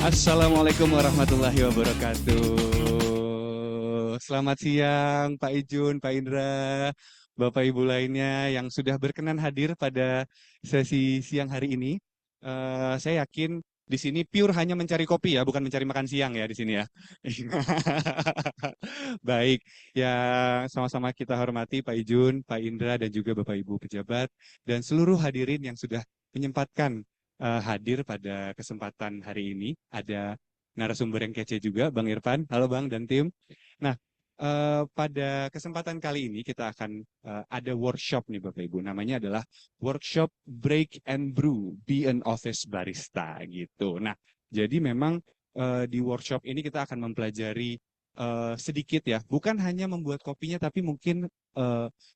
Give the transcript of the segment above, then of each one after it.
Assalamualaikum warahmatullahi wabarakatuh. Selamat siang Pak Ijun, Pak Indra, Bapak Ibu lainnya yang sudah berkenan hadir pada sesi siang hari ini. Saya yakin di sini pure hanya mencari kopi ya, bukan mencari makan siang ya di sini ya. Baik, ya sama-sama kita hormati Pak Ijun, Pak Indra, dan juga Bapak Ibu pejabat, dan seluruh hadirin yang sudah menyempatkan hadir pada kesempatan hari ini. Ada narasumber yang kece juga, Bang Irfan. Halo Bang dan tim. Nah, pada kesempatan kali ini kita akan ada workshop nih Bapak Ibu. Namanya adalah workshop Break and Brew, Be an Office Barista gitu. Nah, jadi memang di workshop ini kita akan mempelajari sedikit ya, bukan hanya membuat kopinya, tapi mungkin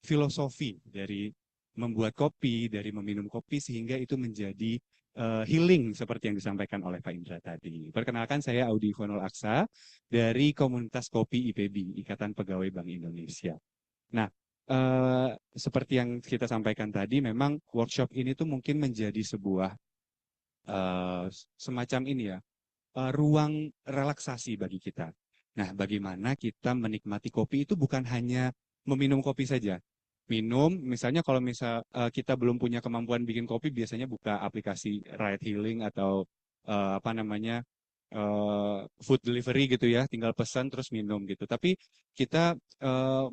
filosofi dari membuat kopi, dari meminum kopi, sehingga itu menjadi healing seperti yang disampaikan oleh Pak Indra tadi. Perkenalkan, saya Audi Fonol Aksa dari Komunitas Kopi IPB, Ikatan Pegawai Bank Indonesia. Nah, seperti yang kita sampaikan tadi, memang workshop ini tuh mungkin menjadi sebuah semacam ini ya, ruang relaksasi bagi kita. Nah, bagaimana kita menikmati kopi itu bukan hanya meminum kopi saja. Minum, misalnya kalau kita belum punya kemampuan bikin kopi, biasanya buka aplikasi Ride Healing atau apa namanya food delivery gitu ya, tinggal pesan terus minum gitu. Tapi kita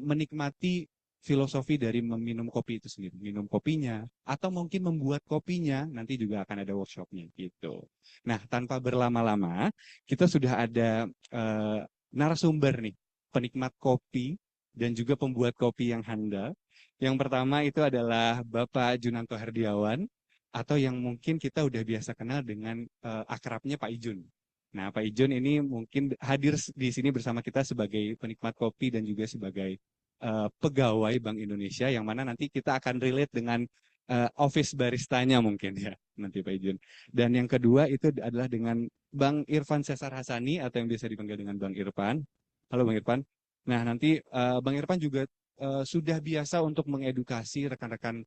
menikmati filosofi dari meminum kopi itu sendiri, minum kopinya, atau mungkin membuat kopinya, nanti juga akan ada workshopnya gitu. Nah, tanpa berlama-lama, kita sudah ada narasumber nih, penikmat kopi dan juga pembuat kopi yang handal. Yang pertama itu adalah Bapak Junanto Herdiawan, atau yang mungkin kita udah biasa kenal dengan akrabnya Pak Ijun. Nah, Pak Ijun ini mungkin hadir di sini bersama kita sebagai penikmat kopi dan juga sebagai pegawai Bank Indonesia, yang mana nanti kita akan relate dengan office baristanya mungkin ya, nanti Pak Ijun. Dan yang kedua itu adalah dengan Bang Irfan Sesar Hasani, atau yang biasa dipanggil dengan Bang Irfan. Halo Bang Irfan. Nah, nanti Bang Irfan juga sudah biasa untuk mengedukasi rekan-rekan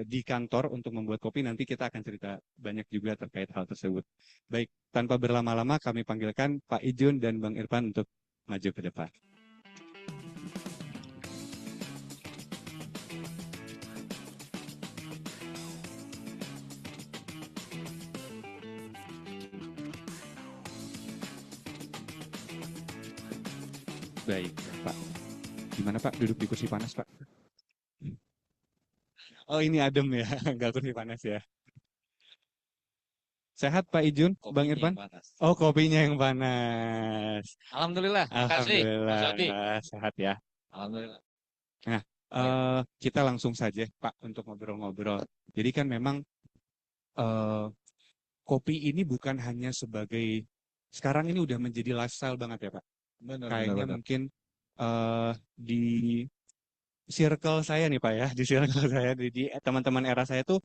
di kantor untuk membuat kopi. Nanti kita akan cerita banyak juga terkait hal tersebut. Baik, tanpa berlama-lama kami panggilkan Pak Ijun dan Bang Irfan untuk maju ke depan. Baik, Pak. Gimana Pak, duduk di kursi panas Pak? Oh, ini adem ya, nggak kursi panas ya. Sehat Pak Ijun, Bang Kopinya Irfan? yang panas. Oh, kopinya yang panas. Alhamdulillah, makasih Mas Alhamdulillah, Odi. sehat ya. Alhamdulillah. Nah, Baik. kita langsung saja Pak untuk ngobrol-ngobrol. Jadi kan memang eh, kopi ini bukan hanya sebagai, sekarang ini udah menjadi lifestyle banget ya Pak. Benar, benar, Kayaknya benar. mungkin di circle saya nih Pak ya, di circle saya, di teman-teman era saya tuh,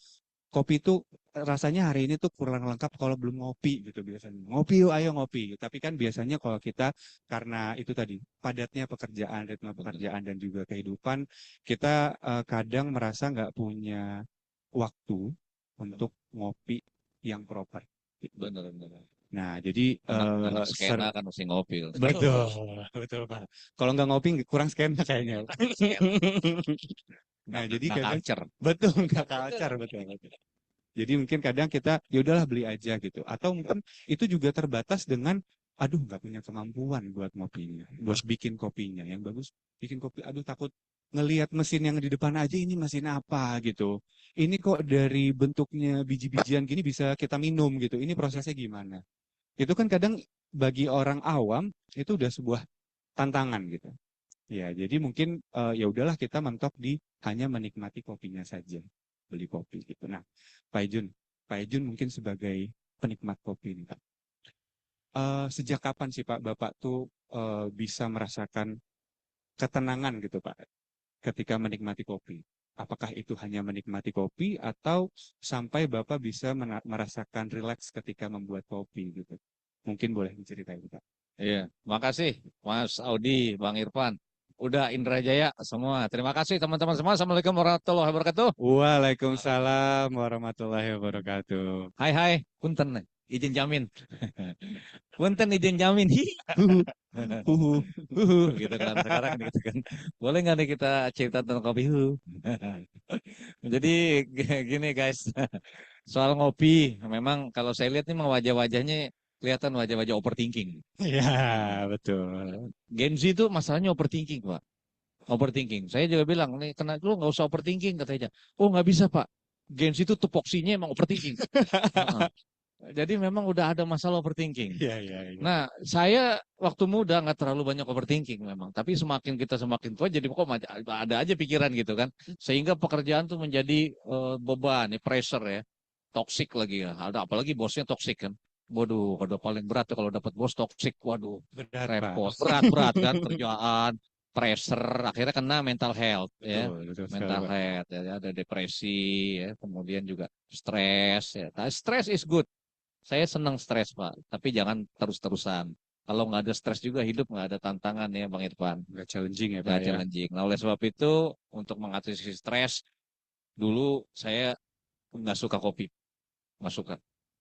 kopi itu rasanya hari ini tuh kurang lengkap kalau belum ngopi gitu biasanya. Ngopi yuk, ayo ngopi. Tapi kan biasanya kalau kita, karena itu tadi padatnya pekerjaan, ritme Benar, pekerjaan dan juga kehidupan, kita kadang merasa nggak punya waktu untuk ngopi yang proper gitu. benar, benar. Nah, jadi Anak-anak skena kan mesti ngopi. betul, betul Pak. Kalau nggak ngopi kurang skena kayaknya. Nah, jadi Nggak kadang culture. betul nggak culture, betul, betul. Jadi mungkin kadang kita ya udahlah beli aja gitu. Atau mungkin itu juga terbatas dengan aduh nggak punya kemampuan buat ngopinya, buat bikin kopinya. Yang bagus bikin kopi, aduh takut ngelihat mesin yang di depan aja, ini mesin apa gitu. Ini kok dari bentuknya biji-bijian gini bisa kita minum gitu. Ini prosesnya gimana? Itu kan kadang bagi orang awam itu udah sebuah tantangan gitu. Ya, jadi mungkin ya udahlah kita mentok di hanya menikmati kopinya saja, beli kopi gitu. Nah, Pak Ijun, Pak Ijun mungkin sebagai penikmat kopi nih, Pak. Sejak kapan sih Pak Bapak tuh bisa merasakan ketenangan gitu Pak, ketika menikmati kopi? Apakah itu hanya menikmati kopi atau sampai Bapak bisa merasakan rileks ketika membuat kopi gitu? Mungkin boleh diceritain Pak. Iya, makasih Mas Audi, Bang Irfan. Udah Indra Jaya semua. Terima kasih teman-teman semua. Assalamualaikum warahmatullahi wabarakatuh. Waalaikumsalam warahmatullahi wabarakatuh. Hai hai, punten. izin jamin. Punten izin jamin. Huhu, huhu. Gitu kan sekarang gitu kan. Boleh nggak nih kita cerita tentang kopi? Jadi gini guys, soal ngopi, memang kalau saya lihat nih memang wajah-wajahnya kelihatan wajah-wajah overthinking. Ya, betul. Gen Z itu masalahnya overthinking, Pak. Overthinking. Saya juga bilang, nih, kena lu nggak usah overthinking katanya. Oh nggak bisa Pak. Gen Z itu tupoksinya emang overthinking. Heeh. Jadi memang udah ada masalah overthinking. Iya, iya, iya. Nah, saya waktu muda nggak terlalu banyak overthinking memang. Tapi semakin kita semakin tua, jadi kok ada aja pikiran gitu kan. Sehingga pekerjaan tuh menjadi beban, pressure ya. Toxic lagi ya. Ada apalagi bosnya toxic kan. Waduh, waduh paling berat tuh kalau dapat bos toxic. Waduh, Berat, Pak. repot. Berat-berat kan kerjaan, pressure, akhirnya kena mental health ya. Betul sekali, Mental Pak. health ya, ada depresi ya, kemudian juga stres ya. Nah, stress is good. Saya senang stres, Pak, tapi jangan terus-terusan. Kalau nggak ada stres juga hidup nggak ada tantangan ya, Bang Irfan. Nggak challenging ya, Pak, Nggak ya. challenging. Nah, oleh sebab itu, untuk mengatasi stres, dulu saya nggak suka kopi. Nggak suka.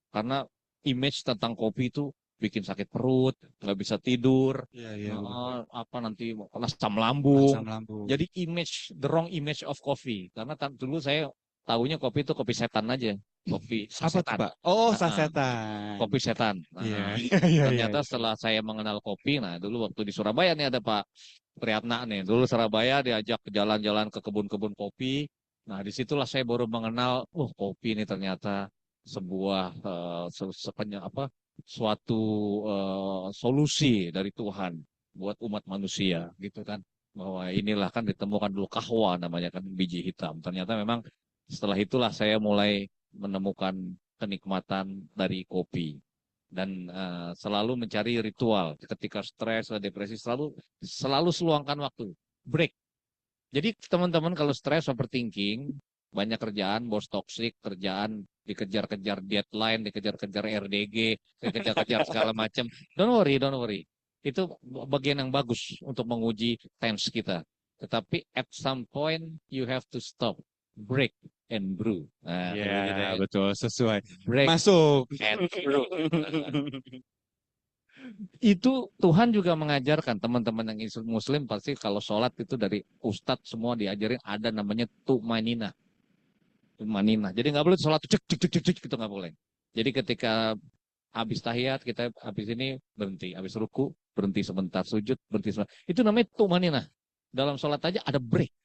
Karena image tentang kopi itu bikin sakit perut, nggak bisa tidur, Iya, iya, betul. apa nanti asam lambung. Asam lambung. Jadi the wrong image of coffee. Karena dulu saya tahunya kopi itu kopi setan aja, kopi Apa tuh, sasetan. Pak? Oh, Nah, sasetan. kopi setan. Iya, Nah, iya, iya, iya. ternyata setelah saya mengenal kopi, nah dulu waktu di Surabaya nih ada Pak Priyatna nih. Dulu Surabaya diajak ke jalan-jalan ke kebun-kebun kopi. Nah, disitulah saya baru mengenal, kopi ini ternyata sebuah suatu solusi dari Tuhan buat umat manusia, gitu kan. Bahwa inilah kan ditemukan dulu kahwa namanya kan biji hitam. Ternyata memang setelah itulah saya mulai menemukan kenikmatan dari kopi dan selalu mencari ritual ketika stres atau depresi selalu seluangkan waktu break. Jadi teman-teman kalau stres overthinking banyak kerjaan, bos toksik, kerjaan dikejar-kejar deadline, dikejar-kejar RDG, dikejar-kejar segala macam. Don't worry. Itu bagian yang bagus untuk menguji tense kita. Tetapi at some point you have to stop, break and brew. Nah, Iya, kayak begitu ya. betul. Sesuai. Break Masuk. and brew. Itu Tuhan juga mengajarkan teman-teman yang Muslim pasti kalau sholat itu dari ustadz semua diajarin ada namanya tumanina. Tumanina. Jadi nggak boleh sholat cek cek cek cek cek gitu nggak boleh. Jadi ketika habis tahiyat kita habis ini berhenti, habis ruku berhenti sebentar, sujud berhenti sebentar. Itu namanya tumanina. Dalam sholat aja ada break.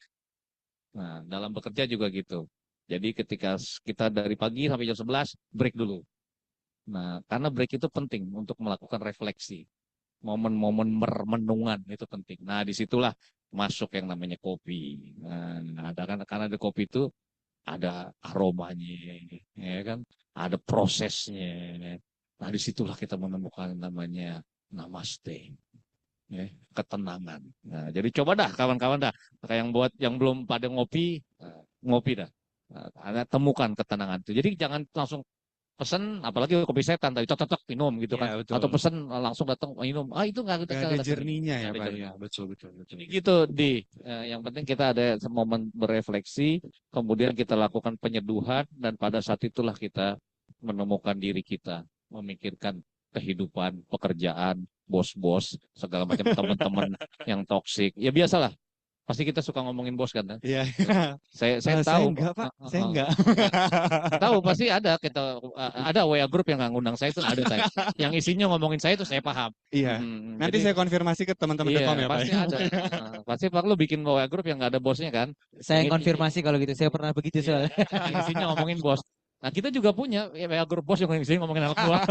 Nah, dalam bekerja juga gitu. Jadi ketika kita dari pagi sampai jam 11 break dulu. Nah, karena break itu penting untuk melakukan refleksi. Momen-momen merenungan itu penting. Nah, disitulah masuk yang namanya kopi. Nah, ada kan karena di kopi itu ada aromanya, ya kan? Ada prosesnya. Nah, disitulah kita menemukan namanya namaste, ya, ketenangan. Nah, jadi coba dah kawan-kawan dah, kayak yang buat yang belum pada ngopi, ngopi dah. Nah, ada temukan ketenangan itu. Jadi jangan langsung pesen apalagi kopi setan tadi tok minum gitu kan Iya, atau betul. pesen langsung datang minum itu nggak Gak ada ada seni jerninya nggak ya, ada Pak, jernih ya. Betul, betul, betul. jadi gitu yang penting kita ada momen berefleksi kemudian kita lakukan penyeduhan dan pada saat itulah kita menemukan diri kita memikirkan kehidupan pekerjaan bos-bos segala macam teman-teman yang toksik ya biasalah pasti kita suka ngomongin bos kan. Iya. Saya Saya tahu enggak, Pak. Saya enggak. ya, tahu pasti ada kita ada WA grup yang nggak ngundang saya itu ada saya. Yang isinya ngomongin saya itu saya paham. Iya. Nanti Jadi saya konfirmasi ke teman-teman iya Dekom ya, Pak. pasti ada. Pasti Pak lu bikin WA grup yang nggak ada bosnya kan? Saya Yang yang konfirmasi kalau gitu. Saya pernah begitu iya, soalnya. yang isinya ngomongin bos. Nah kita juga punya ya, WA grup bos yang isinya ngomongin anak buah.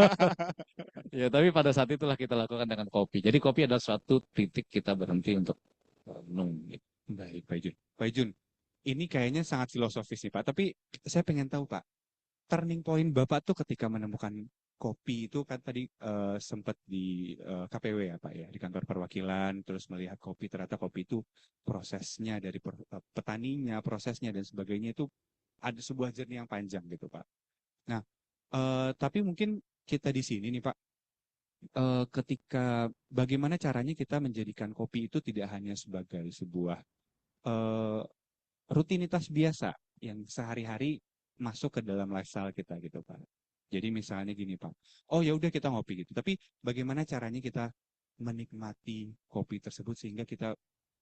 Ya tapi pada saat itulah kita lakukan dengan kopi. Jadi kopi adalah suatu titik kita berhenti untuk renung. Gitu. Baik, Pak Jun. Pak Jun, ini kayaknya sangat filosofis nih, Pak. Tapi saya pengen tahu, Pak, turning point Bapak tuh ketika menemukan kopi itu kan tadi sempat di KPW ya, Pak ya, di kantor perwakilan, terus melihat kopi, ternyata kopi itu prosesnya dari petaninya, prosesnya dan sebagainya itu ada sebuah journey yang panjang gitu, Pak. Nah, tapi mungkin kita di sini nih, Pak, ketika bagaimana caranya kita menjadikan kopi itu tidak hanya sebagai sebuah eh, rutinitas biasa yang sehari-hari masuk ke dalam lifestyle kita gitu Pak. Jadi misalnya gini Pak, oh ya udah kita ngopi gitu. Tapi bagaimana caranya kita menikmati kopi tersebut sehingga kita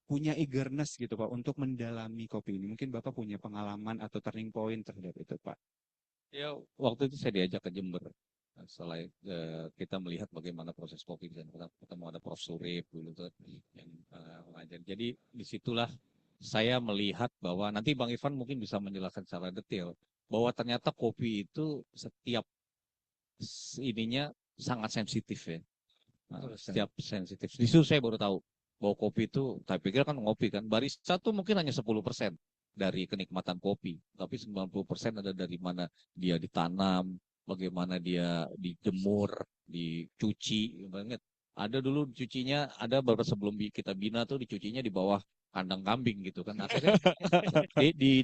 punya eagerness gitu Pak untuk mendalami kopi ini. Mungkin Bapak punya pengalaman atau turning point terhadap itu Pak. Ya, waktu itu saya diajak ke Jember. Nah, setelah kita melihat bagaimana proses kopi di sana, ketemu ada Prof. Surip dulu tuh yang mengajar. Jadi disitulah saya melihat bahwa nanti Bang Irfan mungkin bisa menjelaskan secara detail bahwa ternyata kopi itu setiap ininya sangat sensitif ya. Nah, setiap sensitif. Justru saya baru tahu bahwa kopi itu, saya pikir kan ngopi kan, barista tuh mungkin hanya 10% dari kenikmatan kopi, tapi 90% ada dari mana dia ditanam, bagaimana dia dijemur, dicuci, banget. Ada dulu cucinya, ada beberapa sebelum kita bina tuh dicucinya di bawah kandang kambing gitu kan. Akhirnya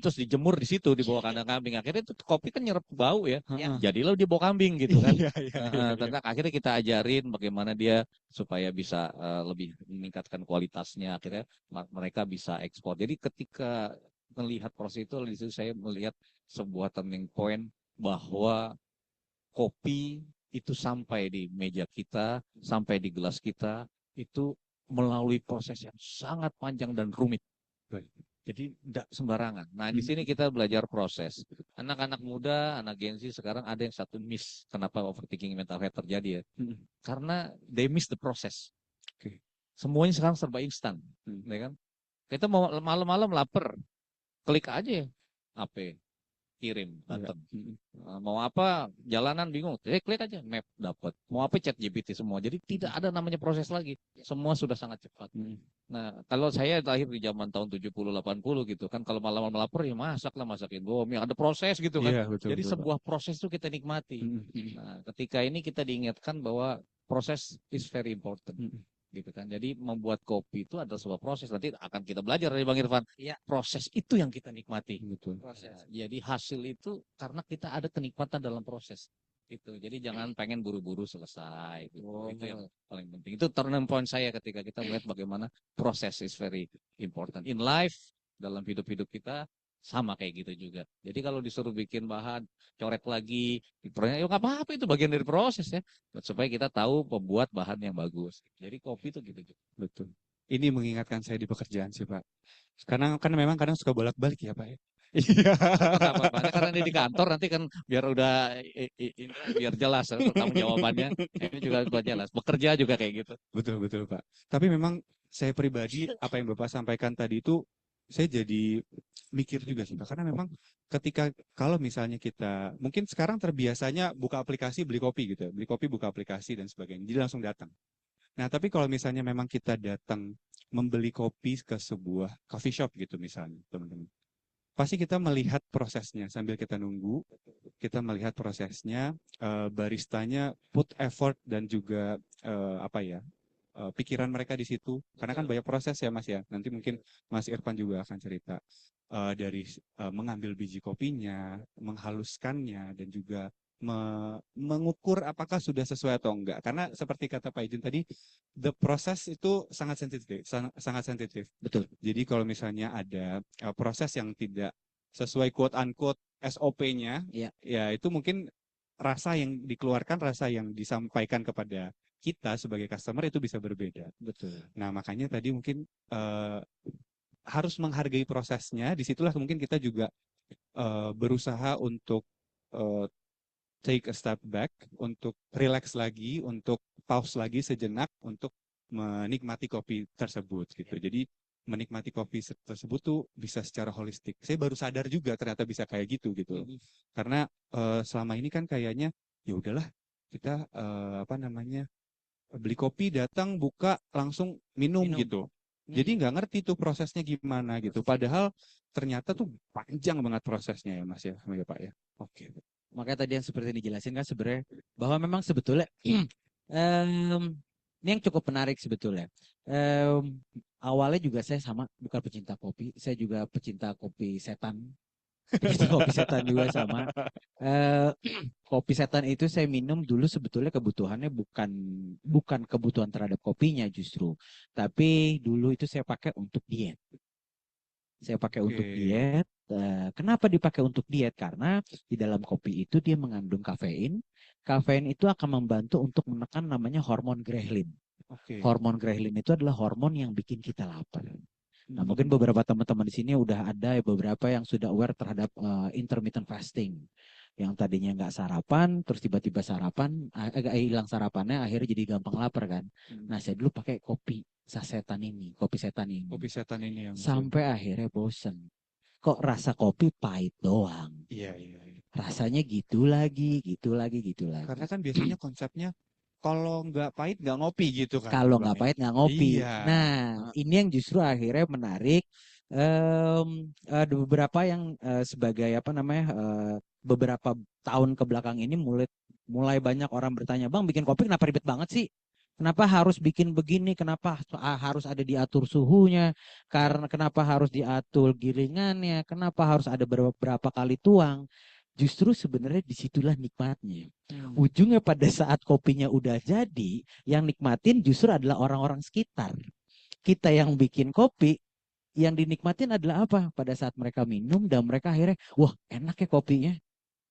terus dijemur di situ di bawah kandang kambing. Akhirnya itu kopi kan nyerap bau ya. Jadilah dia bau kambing gitu kan. Iya, iya, iya. Tentang akhirnya kita ajarin bagaimana dia supaya bisa lebih meningkatkan kualitasnya. Akhirnya mereka bisa ekspor. Jadi ketika melihat proses itu, di situ saya melihat sebuah turning point bahwa kopi itu sampai di meja kita, sampai di gelas kita, itu melalui proses yang sangat panjang dan rumit. Jadi tidak sembarangan. Nah, di sini kita belajar proses. Anak-anak muda, anak Gen Z sekarang ada yang satu miss. Kenapa overthinking mental health terjadi ya? Karena they miss the process. Semuanya sekarang serba instan. Ya kan? Kita mau malam-malam lapar, klik aja ya. HP, kirim, datang. Mau apa, jalanan bingung, klik aja, map dapat. Mau apa, chat GPT semua. Jadi tidak ada namanya proses lagi. Semua sudah sangat cepat. Nah, kalau saya lahir di zaman tahun 70-80 gitu kan, kalau malam-malam lapar ya masakin bom, ya ada proses gitu kan. Iya, betul, Jadi betul, Pak. sebuah proses itu kita nikmati. Nah, ketika ini kita diingatkan bahwa proses is very important. Gitu kan. Jadi membuat kopi itu adalah sebuah proses. Nanti akan kita belajar dari Bang Irfan. Iya. Proses itu yang kita nikmati. Betul. Proses. Jadi hasil itu karena kita ada kenikmatan dalam proses. Itu. Jadi jangan pengen buru-buru selesai. Gitu. Itu yang paling penting. Itu turning point saya ketika kita melihat bagaimana proses is very important. In life, dalam hidup-hidup kita, sama kayak gitu juga. Jadi kalau disuruh bikin bahan, coret lagi, ya nggak apa-apa, itu bagian dari proses ya. Supaya kita tahu membuat bahan yang bagus. Jadi kopi itu gitu juga. Betul. Ini mengingatkan saya di pekerjaan sih Pak. Karena kan memang kadang suka bolak-balik ya Pak ya. Iya. Apa-apa. Karena ini di kantor nanti kan biar udah biar jelas tanggung jawabannya. Ini juga buat jelas. Bekerja juga kayak gitu. Betul, betul Pak. Tapi memang saya pribadi, apa yang Bapak sampaikan tadi itu, saya jadi mikir juga sih Pak. Karena memang ketika, kalau misalnya kita, mungkin sekarang terbiasanya buka aplikasi beli kopi gitu ya. Beli kopi buka aplikasi dan sebagainya. Jadi langsung datang. Nah, tapi kalau misalnya memang kita datang membeli kopi ke sebuah coffee shop gitu misalnya, teman-teman. Pasti kita melihat prosesnya sambil kita nunggu, kita melihat prosesnya, baristanya put effort dan juga pikiran mereka di situ. Karena kan banyak proses ya Mas ya. Nanti mungkin Mas Irfan juga akan cerita dari mengambil biji kopinya, menghaluskannya dan juga mengukur apakah sudah sesuai atau enggak. Karena seperti kata Pak Ijun tadi, the process itu sangat sensitif, sangat sensitif. Betul. Jadi kalau misalnya ada proses yang tidak sesuai quote unquote SOP-nya, ya itu mungkin rasa yang dikeluarkan, rasa yang disampaikan kepada kita sebagai customer itu bisa berbeda. Betul. Nah, makanya tadi mungkin harus menghargai prosesnya. Disitulah mungkin kita juga berusaha untuk take a step back, untuk relax lagi, untuk pause lagi sejenak, untuk menikmati kopi tersebut gitu. Jadi menikmati kopi tersebut tuh bisa secara holistik. Saya baru sadar juga ternyata bisa kayak gitu gitu. Karena selama ini kan kayaknya ya udahlah kita beli kopi, datang, buka, langsung minum. Gitu. Jadi nggak ngerti tuh prosesnya gimana gitu. Padahal ternyata tuh panjang banget prosesnya ya Mas ya, Pak ya. Oke. Makanya tadi yang seperti dijelasin kan sebenarnya bahwa memang sebetulnya ini yang cukup menarik sebetulnya. Awalnya juga saya sama bukan pecinta kopi, saya juga pecinta kopi setan. Pecinta kopi setan juga sama. Kopi setan itu saya minum dulu sebetulnya kebutuhannya bukan kebutuhan terhadap kopinya justru, tapi dulu itu saya pakai untuk diet. Saya pakai untuk diet. Kenapa dipakai untuk diet? Karena di dalam kopi itu dia mengandung kafein. Kafein itu akan membantu untuk menekan namanya hormon ghrelin. Oke. Hormon ghrelin itu adalah hormon yang bikin kita lapar. Nah, mungkin Hmm. beberapa teman-teman di sini udah ada beberapa yang sudah aware terhadap intermittent fasting. Yang tadinya nggak sarapan, terus tiba-tiba sarapan, agak hilang sarapannya, akhirnya jadi gampang lapar kan. Nah, saya dulu pakai kopi sasetan ini, kopi setan ini. Kopi setan ini yang Sampai akhirnya bosen. Kok rasa kopi pahit doang. Iya, iya, iya. Rasanya gitu lagi, gitu lagi, gitu lagi. Karena kan biasanya konsepnya kalau nggak pahit nggak ngopi gitu kan, Kalau Bang nggak ya. pahit nggak ngopi. Iya. Nah, ini yang justru akhirnya menarik. Ada beberapa yang sebagai apa namanya beberapa tahun ke belakang ini mulai banyak orang bertanya, Bang, bikin kopi kenapa ribet banget sih? Kenapa harus bikin begini? Kenapa harus ada diatur suhunya? Karena kenapa harus diatur gilingannya? Kenapa harus ada beberapa kali tuang? Justru sebenarnya disitulah nikmatnya. Ujungnya pada saat kopinya udah jadi, yang nikmatin justru adalah orang-orang sekitar. Kita yang bikin kopi, yang dinikmatin adalah apa? Pada saat mereka minum dan mereka akhirnya, wah enak ya kopinya.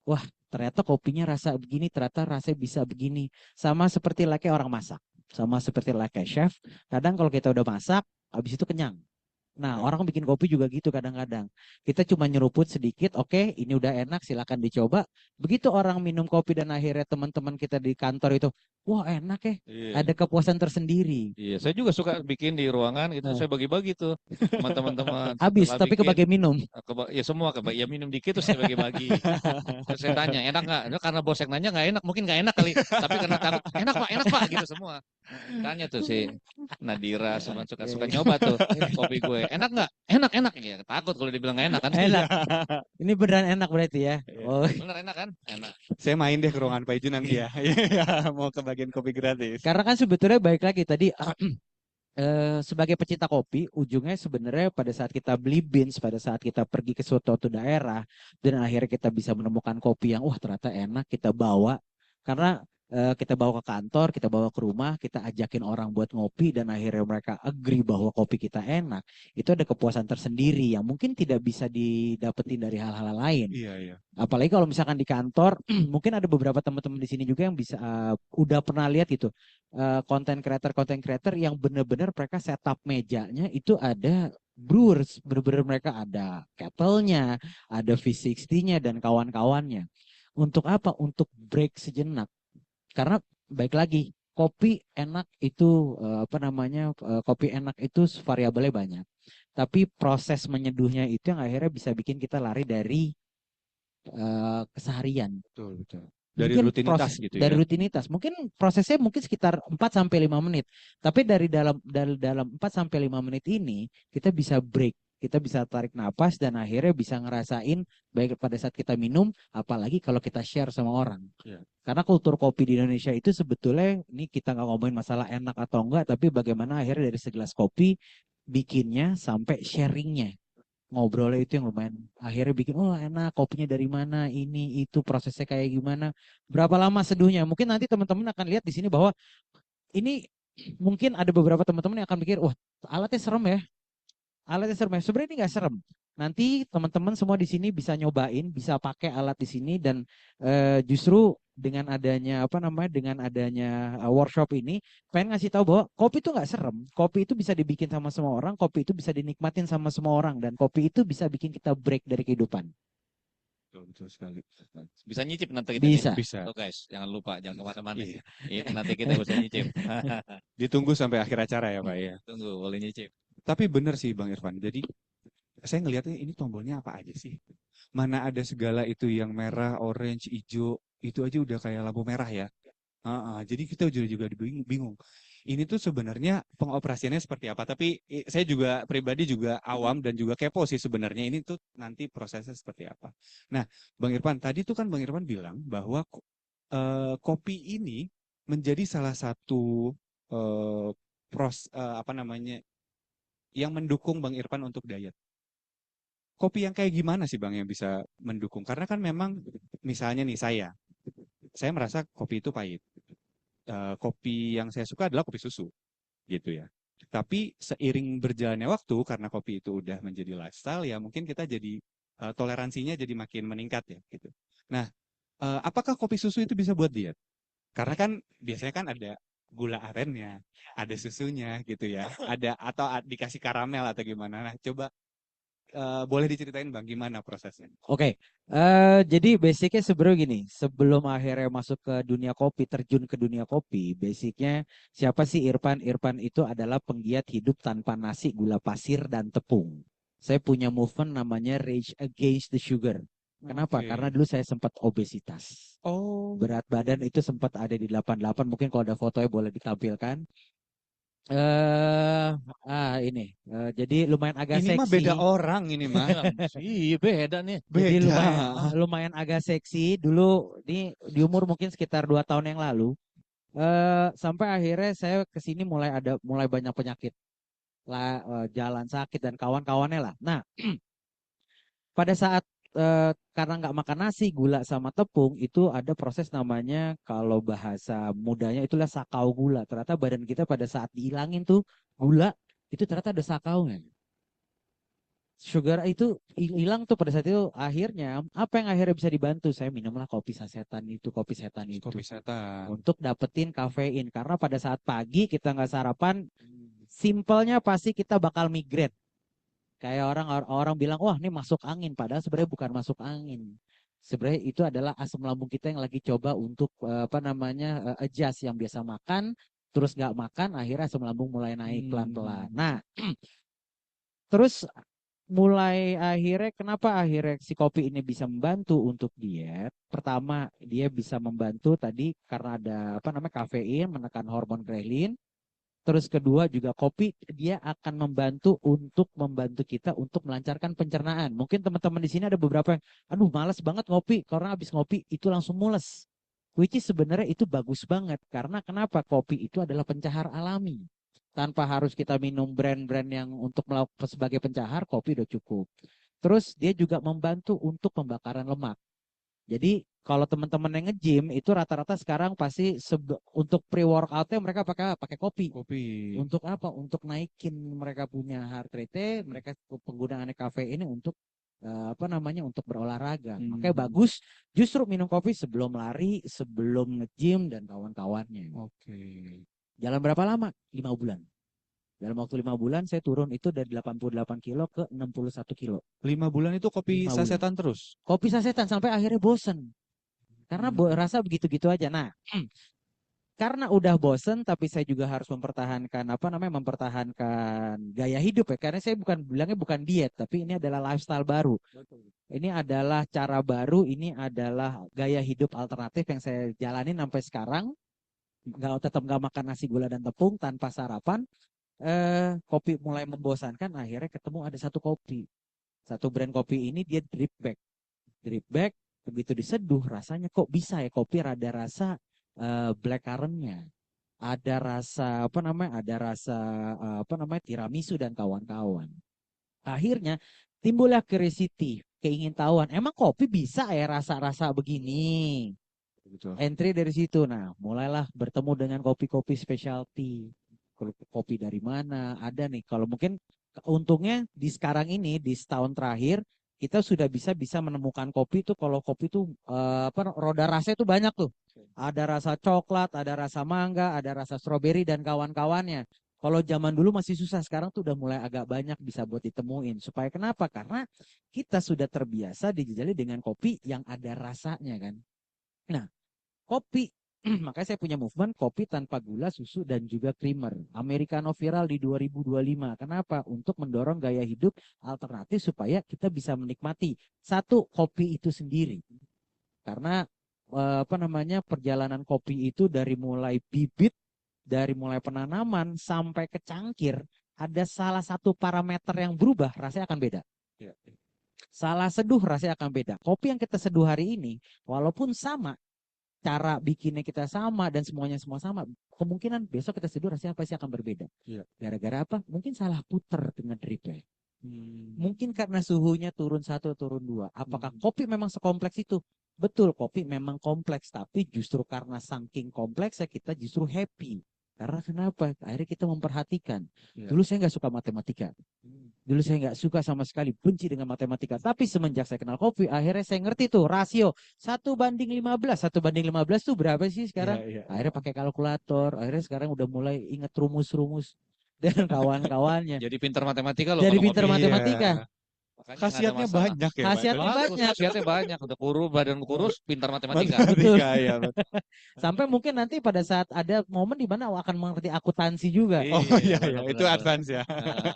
Wah ternyata kopinya rasa begini, ternyata rasanya bisa begini. Sama seperti layaknya orang masak. Sama seperti layaknya chef. Kadang kalau kita udah masak, habis itu kenyang. Nah, orang bikin kopi juga gitu kadang-kadang. Kita cuma nyeruput sedikit, oke, ini udah enak, silakan dicoba. Begitu orang minum kopi dan akhirnya teman-teman kita di kantor itu, wah enak ya, Iya. ada kepuasan tersendiri. Iya, saya juga suka bikin di ruangan gitu. Nah. Saya bagi-bagi tuh sama teman-teman. Habis, Setelah tapi bikin, kebagian minum. ya semua ya minum dikit terus saya bagi-bagi. Terus saya tanya, enak nggak? Itu karena bos yang nanya nggak enak, mungkin nggak enak kali. Tapi karena takut, enak pak, gitu semua. Tanya tuh si Nadira, semua suka nyoba tuh kopi gue. Enak nggak? Enak. Ya, takut kalau dibilang nggak enak kan? Enak. Ini beneran enak berarti ya. Iya. Oh, Bener enak kan? Enak. Saya main deh ke ruangan Pak Iju nanti ya. Iya, mau ke bagian kopi gratis. karena kan sebetulnya baik lagi tadi sebagai pecinta kopi, ujungnya sebenarnya pada saat kita beli beans, pada saat kita pergi ke suatu daerah, dan akhirnya kita bisa menemukan kopi yang, wah ternyata enak, kita bawa. Karena kita bawa ke kantor, kita bawa ke rumah, kita ajakin orang buat ngopi, dan akhirnya mereka agree bahwa kopi kita enak. Itu ada kepuasan tersendiri yang mungkin tidak bisa didapetin dari hal-hal lain. Iya, iya. Apalagi kalau misalkan di kantor, mungkin ada beberapa teman-teman di sini juga yang bisa udah pernah lihat gitu konten creator yang benar-benar mereka setup mejanya itu ada brewers, benar-benar mereka ada kettle-nya, ada V60-nya dan kawan-kawannya. Untuk apa? Untuk break sejenak. Karena baik lagi kopi enak itu apa namanya kopi enak itu variabelnya banyak. Tapi proses menyeduhnya itu yang akhirnya bisa bikin kita lari dari keseharian. Betul, betul. Dari Mungkin rutinitas gitu ya. dari rutinitas. Mungkin prosesnya mungkin sekitar 4 sampai 5 menit. Tapi dari dalam 4 sampai 5 menit ini kita bisa break, kita bisa tarik napas dan akhirnya bisa ngerasain baik pada saat kita minum, apalagi kalau kita share sama orang. Iya. Karena kultur kopi di Indonesia itu sebetulnya ini kita nggak ngomongin masalah enak atau enggak, tapi bagaimana akhirnya dari segelas kopi bikinnya sampai sharingnya ngobrolnya itu yang lumayan akhirnya bikin oh enak kopinya dari mana ini itu prosesnya kayak gimana berapa lama seduhnya mungkin nanti teman-teman akan lihat di sini bahwa ini mungkin ada beberapa teman-teman yang akan mikir wah alatnya serem ya sebenarnya ini nggak serem nanti teman-teman semua di sini bisa nyobain bisa pakai alat di sini dan justru dengan adanya apa namanya dengan adanya workshop ini pengen ngasih tahu bahwa kopi itu nggak serem kopi itu bisa dibikin sama semua orang kopi itu bisa dinikmatin sama semua orang dan kopi itu bisa bikin kita break dari kehidupan Betul, betul sekali. Bisa nyicip nanti kita bisa nih. Bisa. Tuh guys, jangan lupa, jangan kemana-mana. Iya. Iya, nanti kita bisa nyicip. Ditunggu sampai akhir acara ya Pak ya. Tunggu, boleh nyicip. Tapi benar sih Bang Irfan. Jadi saya ngelihatnya ini tombolnya apa aja sih? Mana ada segala itu yang merah, orange, hijau, itu aja udah kayak lampu merah ya. Jadi kita juga bingung. Ini tuh sebenarnya pengoperasiannya seperti apa? Tapi saya juga pribadi juga awam dan juga kepo sih sebenarnya ini tuh nanti prosesnya seperti apa. Nah, Bang Irfan tadi tuh kan Bang Irfan bilang bahwa kopi ini menjadi salah satu apa namanya yang mendukung Bang Irfan untuk diet. Kopi yang kayak gimana sih Bang yang bisa mendukung? Karena kan memang misalnya nih saya merasa kopi itu pahit. Kopi yang saya suka adalah kopi susu, gitu ya. Tapi seiring berjalannya waktu, karena kopi itu udah menjadi lifestyle, ya mungkin kita jadi toleransinya jadi makin meningkat ya gitu. Nah, apakah kopi susu itu bisa buat diet? Karena kan biasanya kan ada gula arennya, ada susunya gitu ya, ada atau dikasih karamel atau gimana. Nah, coba boleh diceritain Bang gimana prosesnya? Oke, jadi basicnya sebenarnya gini, sebelum akhirnya masuk ke dunia kopi, terjun ke dunia kopi, basicnya siapa sih Irfan? Irfan itu adalah penggiat hidup tanpa nasi, gula pasir, dan tepung. Saya punya movement namanya Rage Against the Sugar. Kenapa? Karena Oke. dulu saya sempat obesitas. Oh, Berat badan itu sempat ada di 88, mungkin kalau ada fotonya boleh ditampilkan. Ini, jadi lumayan agak ini mah seksi. beda orang ini mah. Iya beda nih. Jadi Beda. lumayan agak seksi dulu di umur mungkin sekitar 2 tahun yang lalu. Sampai akhirnya saya kesini mulai banyak penyakit lah, jalan sakit dan kawan-kawannya lah. Nah, pada saat karena nggak makan nasi, gula sama tepung itu ada proses namanya kalau bahasa mudanya itulah sakau gula. Ternyata badan kita pada saat dihilangin tuh gula itu ternyata ada sakaunya. Sugar itu hilang tuh pada saat itu, akhirnya apa yang akhirnya bisa dibantu, saya minumlah kopi setan itu Kopi setan. untuk dapetin kafein, karena pada saat pagi kita nggak sarapan, simpelnya pasti kita bakal migrain. Kayak orang bilang wah ini masuk angin, padahal sebenarnya bukan masuk angin. Sebenarnya itu adalah asam lambung kita yang lagi coba untuk adjust, yang biasa makan terus nggak makan, akhirnya asam lambung mulai naik pelan-pelan. Nah, terus mulai akhirnya kenapa akhirnya si kopi ini bisa membantu untuk diet? Pertama, dia bisa membantu tadi karena ada kafein, menekan hormon ghrelin. Terus kedua juga kopi dia akan membantu kita untuk melancarkan pencernaan. Mungkin teman-teman di sini ada beberapa yang aduh malas banget ngopi karena habis ngopi itu langsung mules. Which is sebenarnya itu bagus banget karena kenapa? Kopi itu adalah pencahar alami. Tanpa harus kita minum brand-brand yang untuk melakukan sebagai pencahar, kopi udah cukup. Terus dia juga membantu untuk pembakaran lemak. Jadi kalau teman-teman yang nge-gym itu rata-rata sekarang pasti untuk pre-workoutnya mereka pakai kopi. Kopi. Untuk apa? Untuk naikin mereka punya heart rate, mereka penggunaannya kafein ini untuk untuk berolahraga. Makanya bagus justru minum kopi sebelum lari, sebelum nge-gym dan kawan-kawannya. Oke. Jalan berapa lama? 5 bulan. Dalam waktu 5 bulan saya turun itu dari 88 kilo ke 61 kilo. 5 bulan itu kopi 5 bulan. sasetan terus? Kopi sasetan sampai akhirnya bosen. Karena rasa begitu-gitu aja. Nah, karena udah bosen tapi saya juga harus mempertahankan mempertahankan gaya hidup ya. Karena saya bilangnya bukan diet, tapi ini adalah lifestyle baru. Ini adalah cara baru, ini adalah gaya hidup alternatif yang saya jalanin sampai sekarang. Tetap nggak makan nasi gula dan tepung, tanpa sarapan. Kopi mulai membosankan, akhirnya ketemu ada satu brand kopi ini, dia drip bag begitu diseduh rasanya kok bisa ya, kopi ada rasa black currant-nya, ada rasa tiramisu dan kawan-kawan. Akhirnya timbullah curiosity, keingintahuan, emang kopi bisa ya rasa-rasa begini. Betul. Entry dari situ. Nah, mulailah bertemu dengan kopi-kopi specialty. Kopi dari mana? Ada nih. Kalau mungkin untungnya di sekarang ini, di setahun terakhir kita sudah bisa menemukan kopi tuh. Kalau kopi tuh roda rasanya tuh banyak tuh. Ada rasa coklat, ada rasa mangga, ada rasa stroberi dan kawan-kawannya. Kalau zaman dulu masih susah, sekarang tuh udah mulai agak banyak bisa buat ditemuin. Supaya kenapa? Karena kita sudah terbiasa dijajali dengan kopi yang ada rasanya kan. Nah, kopi makanya saya punya movement kopi tanpa gula, susu, dan juga creamer. Americano viral di 2025. Kenapa? Untuk mendorong gaya hidup alternatif supaya kita bisa menikmati satu kopi itu sendiri. Karena perjalanan kopi itu dari mulai bibit, dari mulai penanaman sampai ke cangkir, ada salah satu parameter yang berubah, rasanya akan beda. Salah seduh rasanya akan beda. Kopi yang kita seduh hari ini, walaupun sama, cara bikinnya kita sama dan semuanya semua sama, kemungkinan besok kita seduh rasanya pasti akan berbeda. Gara-gara apa? Mungkin salah puter dengan dripnya. Mungkin karena suhunya turun 1, turun 2. Apakah kopi memang sekompleks itu? Betul, kopi memang kompleks, tapi justru karena saking kompleksnya kita justru happy. Karena kenapa? Akhirnya kita memperhatikan. Dulu saya nggak suka matematika. Dulu saya nggak suka sama sekali, benci dengan matematika. Tapi semenjak saya kenal kopi, akhirnya saya ngerti tuh rasio 1:15. 1:15 tuh berapa sih Iya, sekarang? iya. Akhirnya pakai kalkulator. Akhirnya sekarang udah mulai inget rumus-rumus dan kawan-kawannya. Jadi pintar matematika loh Jadi kalau pinter ngopi. matematika. Iya. Makanya nggak ada Khasiatnya masalah. banyak ya, Pak. Khasiatnya Itu? Bagus, banyak. khasiatnya banyak. Udah kurus, badan kurus, pintar matematika. Betul. Matematika ya, betul. Sampai mungkin nanti pada saat ada momen di mana akan mengerti akuntansi juga. Oh iya, iya, benar, itu benar, advance ya. benar.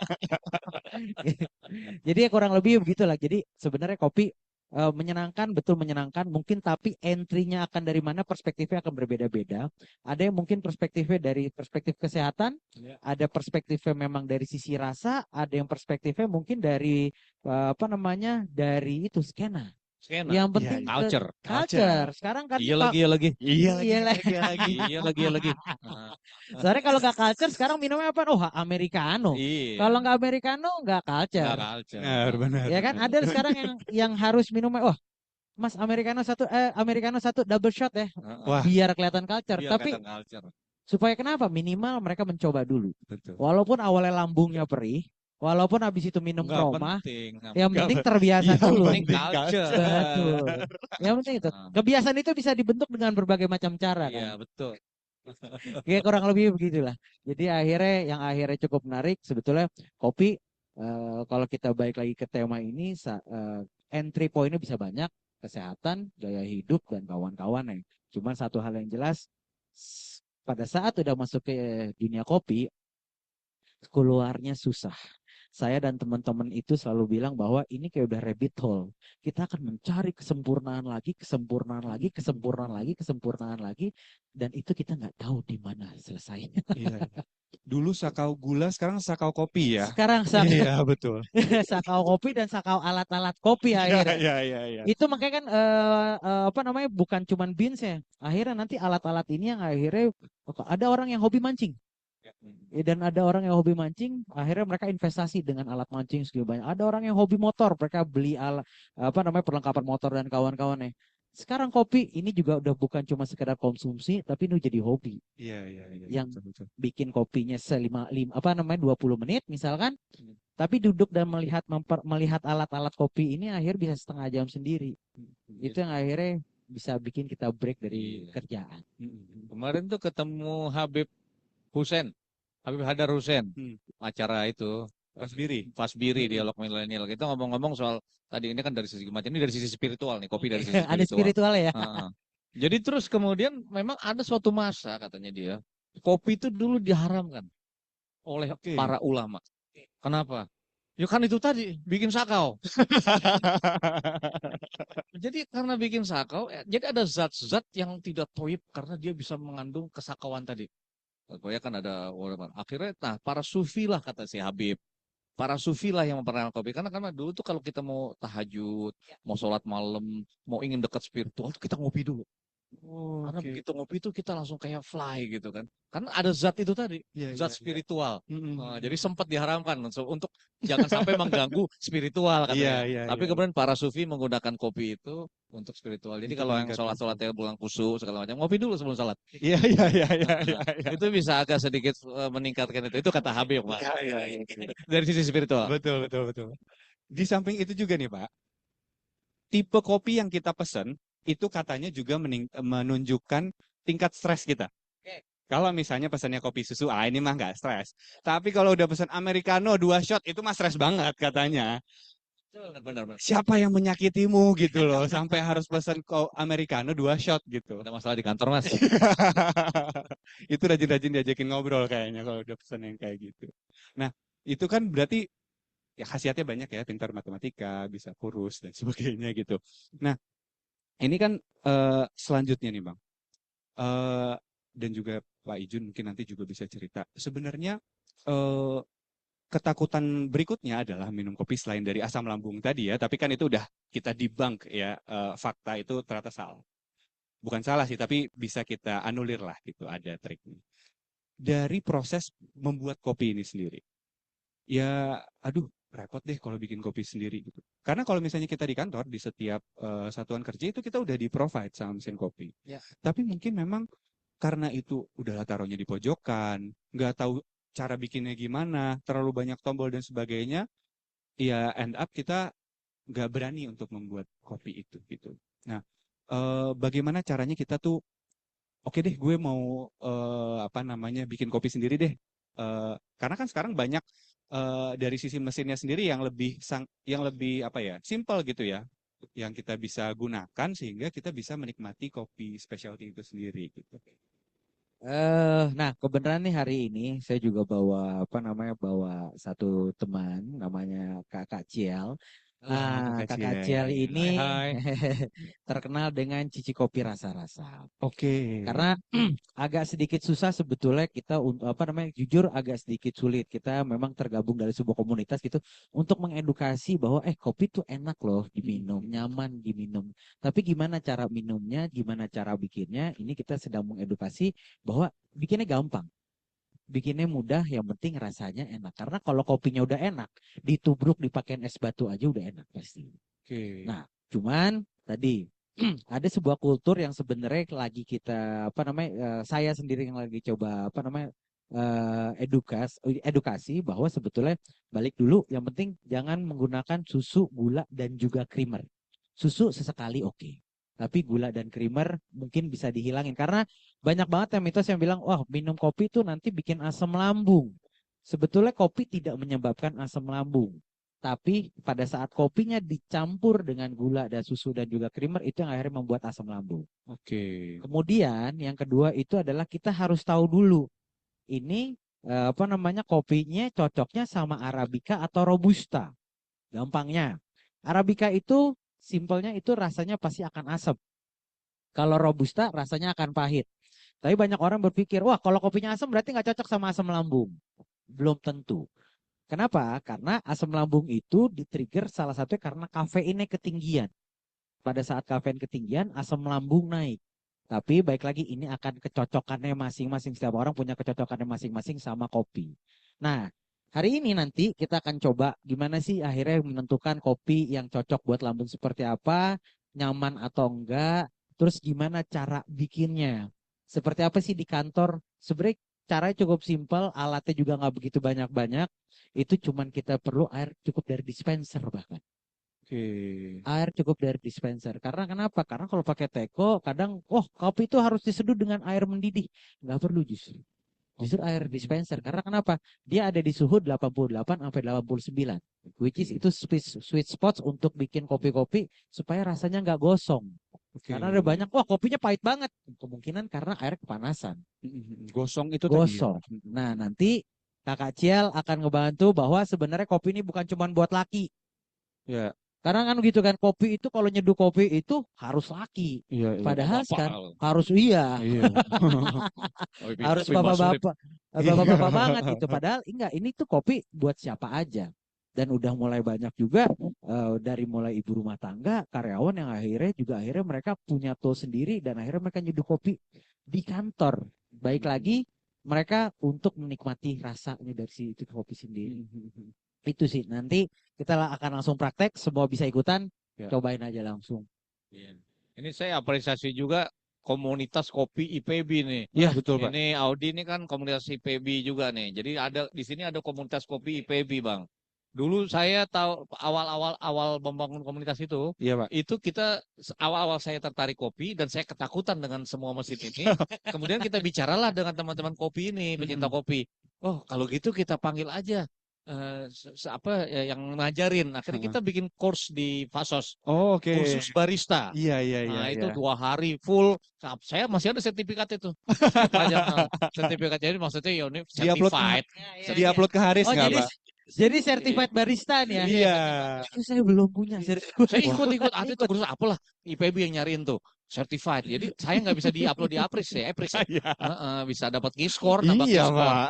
Jadi ya kurang lebih begitulah. Jadi sebenarnya kopi menyenangkan, betul menyenangkan. Mungkin tapi entry-nya akan dari mana, perspektifnya akan berbeda-beda. Ada yang mungkin perspektifnya dari perspektif kesehatan, Ya. ada perspektifnya memang dari sisi rasa, ada yang perspektifnya mungkin dari apa namanya, dari itu skena. Skena. Yang Iya, penting iya. Culture. culture. Sekarang kan Iya lagi, iya lagi. Iya lagi, Iya iya lagi, iya lagi. Iya lagi, iya lagi. Nah, Soalnya kalau nggak culture sekarang minumnya apa? Oh, americano. iya. Kalau nggak americano nggak culture. Nggak culture. Benar, benar. Ya kan ada sekarang yang harus minumnya, oh Mas americano satu double shot ya, Heeh. Wah, biar kelihatan culture. Biar Tapi kelihatan culture. supaya kenapa? Minimal mereka mencoba dulu. betul. Walaupun awalnya lambungnya perih, walaupun habis itu minum Nggak kroma, penting. yang penting terbiasa Yang dulu. penting penting culture. Betul. Yang penting itu. Nah, Kebiasaan itu bisa dibentuk dengan berbagai macam cara iya, kan. betul. Kayak kurang lebih begitulah. Jadi akhirnya cukup menarik sebetulnya kopi. Kalau kita balik lagi ke tema ini, entry point-nya bisa banyak, kesehatan, gaya hidup dan kawan-kawan ya. Cuman satu hal yang jelas, pada saat udah masuk ke dunia kopi, keluarnya susah. Saya dan teman-teman itu selalu bilang bahwa ini kayak udah rabbit hole. Kita akan mencari kesempurnaan lagi, kesempurnaan lagi, kesempurnaan lagi, kesempurnaan lagi, dan itu kita nggak tahu di mana selesainya. Iya. Dulu sakau gula, sekarang sakau kopi ya. Sekarang Iya, betul. sakau kopi dan sakau alat-alat kopi Iya, akhirnya. iya, iya, iya. Itu makanya kan apa namanya, bukan cuman beans ya. Akhirnya nanti alat-alat ini yang akhirnya ada orang yang hobi mancing. Ya, dan ada orang yang hobi mancing, akhirnya mereka investasi dengan alat mancing segala banyak. Ada orang yang hobi motor, mereka beli alat apa namanya, perlengkapan motor dan kawan-kawannya. Sekarang kopi ini juga udah bukan cuma sekedar konsumsi, tapi ini jadi hobi. Iya, iya, iya. Yang Betul, betul. bikin kopinya apa namanya 20 menit misalkan, tapi duduk dan melihat alat-alat kopi ini akhir bisa setengah jam sendiri. Itu yang akhirnya bisa bikin kita break dari Iya. kerjaan. Kemarin tuh ketemu Habib Hadar Hussein, acara itu Fasbiri dialog milenial. Kita ngomong-ngomong soal tadi ini kan dari sisi kematian, ini dari sisi spiritual nih, kopi dari sisi Ada spiritual. spiritual ya. Heeh. Jadi terus kemudian memang ada suatu masa katanya dia, kopi itu dulu diharamkan oleh Oke. para ulama. Kenapa? Ya kan itu tadi bikin sakau. Jadi karena bikin sakau, jadi ada zat-zat yang tidak toib karena dia bisa mengandung kesakauan tadi. Pokoknya kan ada akhirnya, nah para sufi lah kata si Habib. Para sufi lah yang memperkenalkan kopi. Karena dulu tuh kalau kita mau tahajud, mau sholat malam, mau ingin dekat spiritual, kita ngopi dulu. Oh, Karena oke. begitu ngopi itu kita langsung kayak fly gitu kan. Karena ada zat itu tadi, Iya, zat iya, iya. spiritual. Mm-mm. Nah, jadi sempat diharamkan untuk jangan sampai mengganggu spiritual katanya. Iya, iya, Tapi iya. kemudian para sufi menggunakan kopi itu untuk spiritual. Jadi Untuk kalau yang meningkatkan sholat-sholatnya bulan khusyuk segala macam, ngopi dulu sebelum sholat. Iya, iya, iya, iya, iya, Nah, iya. itu bisa agak sedikit meningkatkan itu. Itu kata Habib, Pak. Iya, iya, iya. Dari sisi spiritual. Betul, betul, betul. Di samping itu juga nih, Pak, tipe kopi yang kita pesen itu katanya juga menunjukkan tingkat stres kita. Oke. Kalau misalnya pesannya kopi susu, ini mah nggak stres. Tapi kalau udah pesan americano 2 shot, itu mah stres banget katanya. Benar. Siapa yang menyakitimu gitu loh, sampai harus pesan americano 2 shot gitu. Ada masalah di kantor, Mas. Itu rajin-rajin diajakin ngobrol kayaknya kalau udah pesan yang kayak gitu. Nah, itu kan berarti ya khasiatnya banyak ya, pintar matematika, bisa kurus dan sebagainya gitu. Nah, ini kan selanjutnya nih Bang, dan juga Pak Ijun mungkin nanti juga bisa cerita. Sebenarnya ketakutan berikutnya adalah minum kopi selain dari asam lambung tadi ya, tapi kan itu udah kita debunk ya, fakta itu ternyata salah. Bukan salah sih, tapi bisa kita anulir lah gitu, ada triknya. Dari proses membuat kopi ini sendiri. Ya, aduh, repot deh kalau bikin kopi sendiri gitu. Karena kalau misalnya kita di kantor, di setiap satuan kerja itu kita udah di-provide sama mesin kopi. Ya. Tapi mungkin memang karena itu udahlah taruhnya di pojokan, nggak tahu cara bikinnya gimana, terlalu banyak tombol dan sebagainya, ya end up kita nggak berani untuk membuat kopi itu gitu. Nah, bagaimana caranya kita tuh, oke deh gue mau apa namanya bikin kopi sendiri deh. Karena kan sekarang banyak dari sisi mesinnya sendiri yang lebih apa ya, simple gitu ya, yang kita bisa gunakan sehingga kita bisa menikmati kopi specialty itu sendiri gitu. Nah kebenaran nih hari ini saya juga bawa apa namanya bawa satu teman namanya Kakak Ciel. Wah, Kak Kakak Cia. Ciel Hai, ini hai. terkenal dengan cici kopi rasa-rasa. Oke. Karena agak sedikit susah sebetulnya kita untuk apa namanya jujur agak sedikit sulit kita memang tergabung dari sebuah komunitas gitu untuk mengedukasi bahwa kopi tuh enak loh diminum, nyaman diminum. Tapi gimana cara minumnya, gimana cara bikinnya, ini kita sedang mengedukasi bahwa bikinnya gampang. Bikinnya mudah, yang penting rasanya enak. Karena kalau kopinya udah enak, ditubruk dipakein es batu aja udah enak pasti. Oke. Nah, cuman tadi ada sebuah kultur yang sebenarnya lagi kita apa namanya saya sendiri yang lagi coba apa namanya edukasi bahwa sebetulnya balik dulu yang penting jangan menggunakan susu, gula dan juga creamer. Susu sesekali oke. Tapi gula dan creamer mungkin bisa dihilangin karena banyak banget yang mitos yang bilang wah minum kopi itu nanti bikin asam lambung. Sebetulnya kopi tidak menyebabkan asam lambung. Tapi pada saat kopinya dicampur dengan gula dan susu dan juga creamer itu yang akhirnya membuat asam lambung. Oke. Kemudian yang kedua itu adalah kita harus tahu dulu ini apa namanya kopinya cocoknya sama Arabica atau Robusta. Gampangnya. Arabica itu simpelnya itu rasanya pasti akan asam. Kalau Robusta rasanya akan pahit. Tapi banyak orang berpikir, wah kalau kopinya asam berarti nggak cocok sama asam lambung. Belum tentu. Kenapa? Karena asam lambung itu di-trigger salah satunya karena kafeinnya ketinggian. Pada saat kafein ketinggian, asam lambung naik. Tapi baik lagi ini akan kecocokannya masing-masing. Setiap orang punya kecocokannya masing-masing sama kopi. Nah, hari ini nanti kita akan coba gimana sih akhirnya menentukan kopi yang cocok buat lambung seperti apa, nyaman atau enggak, terus gimana cara bikinnya. Seperti apa sih di kantor? Sebenarnya caranya cukup simpel, alatnya juga nggak begitu banyak-banyak. Itu cuman kita perlu air cukup dari dispenser bahkan. Oke. Air cukup dari dispenser. Karena kenapa? Karena kalau pakai teko, kadang, oh kopi itu harus diseduh dengan air mendidih. Nggak perlu justru. Justru air dispenser. Karena kenapa? Dia ada di suhu 88 sampai 89. Which is itu sweet spot untuk bikin kopi-kopi supaya rasanya nggak gosong. Oke. Karena ada banyak, wah kopinya pahit banget. Kemungkinan karena air kepanasan. Gosong itu tadi ya. Gosong. Nah nanti Kakak Ciel akan ngebantu bahwa sebenarnya kopi ini bukan cuma buat laki. Ya, Karena kan gitu kan kopi itu kalau nyeduh kopi itu harus laki. iya, iya. Padahal Bapak-bapak. sekarang harus iya, Iya. harus Kopi Mbak Surip. bapak-bapak banget gitu. Padahal enggak, ini tuh kopi buat siapa aja. Dan udah mulai banyak juga dari mulai ibu rumah tangga, karyawan yang akhirnya mereka punya tool sendiri dan akhirnya mereka nyeduh kopi di kantor. Baik lagi mereka untuk menikmati rasanya dari si itu kopi sendiri. Itu sih nanti kita akan langsung praktek, semua bisa ikutan, Ya. cobain aja langsung. Iya. Ini saya apresiasi juga komunitas kopi IPB nih. Iya, betul, Pak. Ini Audi ini kan komunitas IPB juga nih. Jadi ada di sini ada komunitas kopi IPB, Bang. Dulu saya tahu awal membangun komunitas itu Iya, Pak. kita awal-awal saya tertarik kopi dan saya ketakutan dengan semua mesin ini. Kemudian kita bicaralah dengan teman-teman kopi ini, pecinta kopi. Oh, kalau gitu kita panggil aja apa yang ngajarin. Akhirnya kita bikin course di Fasos, Oh, oke. kursus barista. Iya, iya, iya, Nah, iya. itu 2 hari full. Saya masih ada sertifikat itu. Saya pelajaran sertifikat. Jadi maksudnya ya ini Diupload ke, certified. diupload ke Haris Oh nggak, jadi Pak? jadi certified barista nih ya? Iya. Itu saya belum punya certified. Saya ikut ada itu kursus apalah IPB yang nyariin tuh certified. Jadi saya nggak bisa diupload di Apris ya, Apris ya. Iya. Bisa dapat skor, nambah Iya, skor. Pak.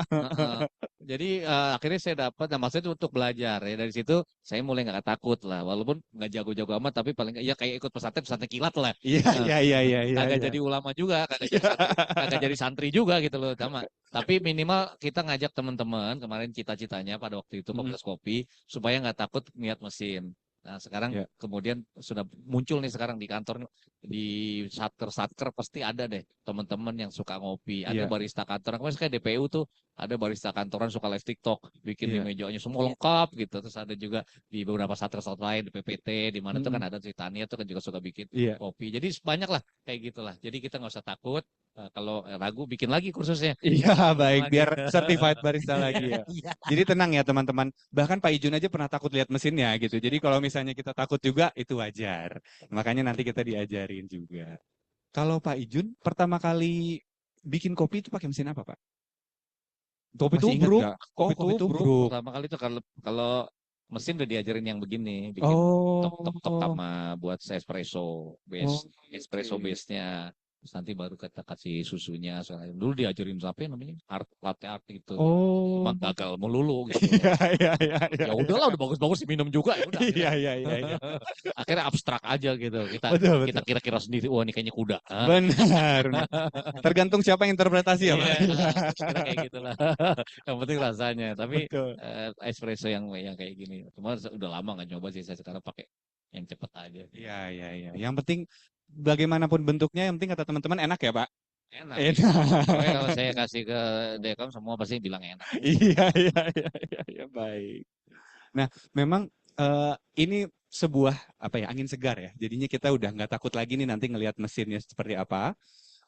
Jadi akhirnya saya dapat, nah maksudnya itu untuk belajar ya dari situ saya mulai nggak takut lah, walaupun nggak jago-jago amat tapi paling nggak ya kayak ikut pesantren kilat lah. Iya, iya, iya, iya, iya. Kagak iya. jadi ulama juga, kagak jadi santri juga gitu loh, sama. Tapi minimal kita ngajak teman-teman kemarin cita-citanya pada waktu itu komunitas kopi supaya nggak takut niat mesin. Nah sekarang Ya. kemudian sudah muncul nih sekarang di kantor di satker pasti ada deh teman-teman yang suka ngopi. Ada Iya. barista kantor. Kemarin kayak DPU tuh Ada barista kantoran suka live TikTok, bikin di Iya. mejanya semua lengkap gitu. Terus ada juga di beberapa satelit lain, di PPT, di mana tuh kan Mm-mm. ada si Tania tuh kan juga suka bikin Iya. kopi. Jadi banyak lah kayak gitulah. Jadi kita nggak usah takut. Kalau ragu bikin lagi kursusnya, Iya, ulang baik. lagi. Biar certified barista lagi ya. Iya. Jadi tenang ya teman-teman. Bahkan Pak Ijun aja pernah takut lihat mesinnya gitu. Jadi kalau misalnya kita takut juga, itu wajar. Makanya nanti kita diajarin juga. Kalau Pak Ijun pertama kali bikin kopi itu pakai mesin apa, Pak? Kopi Masih ingat tubruk, nggak? kopi Kopi tubruk. tubruk. Pertama kali tuh kalau kalau mesin udah diajarin yang begini, bikin tok tok tok Oh, sama buat espresso base, oh, espresso oke. base-nya. Terus nanti baru kita kasih susunya. Soalnya dulu diajarin apa ya namanya? Art latte art gitu. Cuma Oh, gagal melulu gitu loh. iya, iya, iya, iya, Ya iya. udahlah udah bagus-bagus diminum juga ya udah Iya, akhirnya. iya, iya, iya. Akhirnya abstrak aja gitu. Kita Betul, kita betul. kira-kira sendiri, wah ini kayaknya kuda. Hah? Benar, benar. Tergantung siapa yang interpretasi ya, Iya, Pak. kira kayak gitulah. Yang penting rasanya. Tapi Betul. espresso yang kayak gini. Cuma udah lama nggak nyoba sih. Saya sekarang pakai yang cepet aja. Iya, iya, iya. Yang penting bagaimanapun bentuknya, yang penting kata teman-teman enak ya, Pak. Enak. Pokoknya kalau Enak. saya kasih ke Dekom semua pasti bilang enak. Iya, iya, iya, iya, iya, baik. Nah, memang ini sebuah apa ya angin segar ya. Jadinya kita udah nggak takut lagi nih nanti ngelihat mesinnya seperti apa.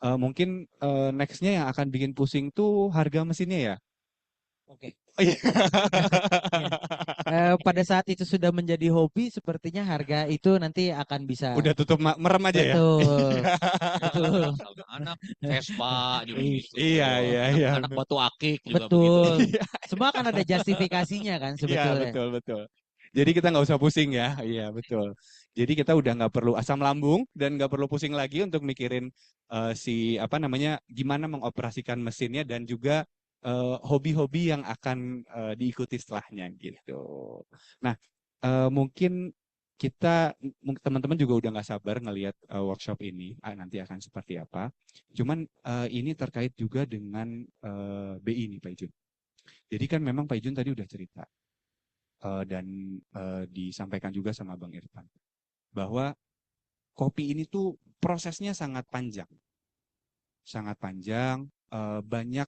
Mungkin nextnya yang akan bikin pusing tuh harga mesinnya ya. Oke. Oh, iya. Pada saat itu sudah menjadi hobi, sepertinya harga itu nanti akan bisa. Udah tutup merem aja ya. Betul, betul. Anak Vespa juga begitu. Iya, iya, iya. Anak batu akik juga begitu. Betul. Iya, Semua akan ada justifikasinya kan iya, sebetulnya. betul, betul. Jadi kita nggak usah pusing ya. Iya, betul. Jadi kita udah nggak perlu asam lambung dan nggak perlu pusing lagi untuk mikirin si apa namanya gimana mengoperasikan mesinnya dan juga hobi-hobi yang akan diikuti setelahnya gitu. Nah, mungkin kita teman-teman juga udah nggak sabar ngelihat workshop ini nanti akan seperti apa. Cuman ini terkait juga dengan BI nih Pak Ijun. Jadi kan memang Pak Ijun tadi udah cerita dan disampaikan juga sama Bang Irfan bahwa kopi ini tuh prosesnya sangat panjang, banyak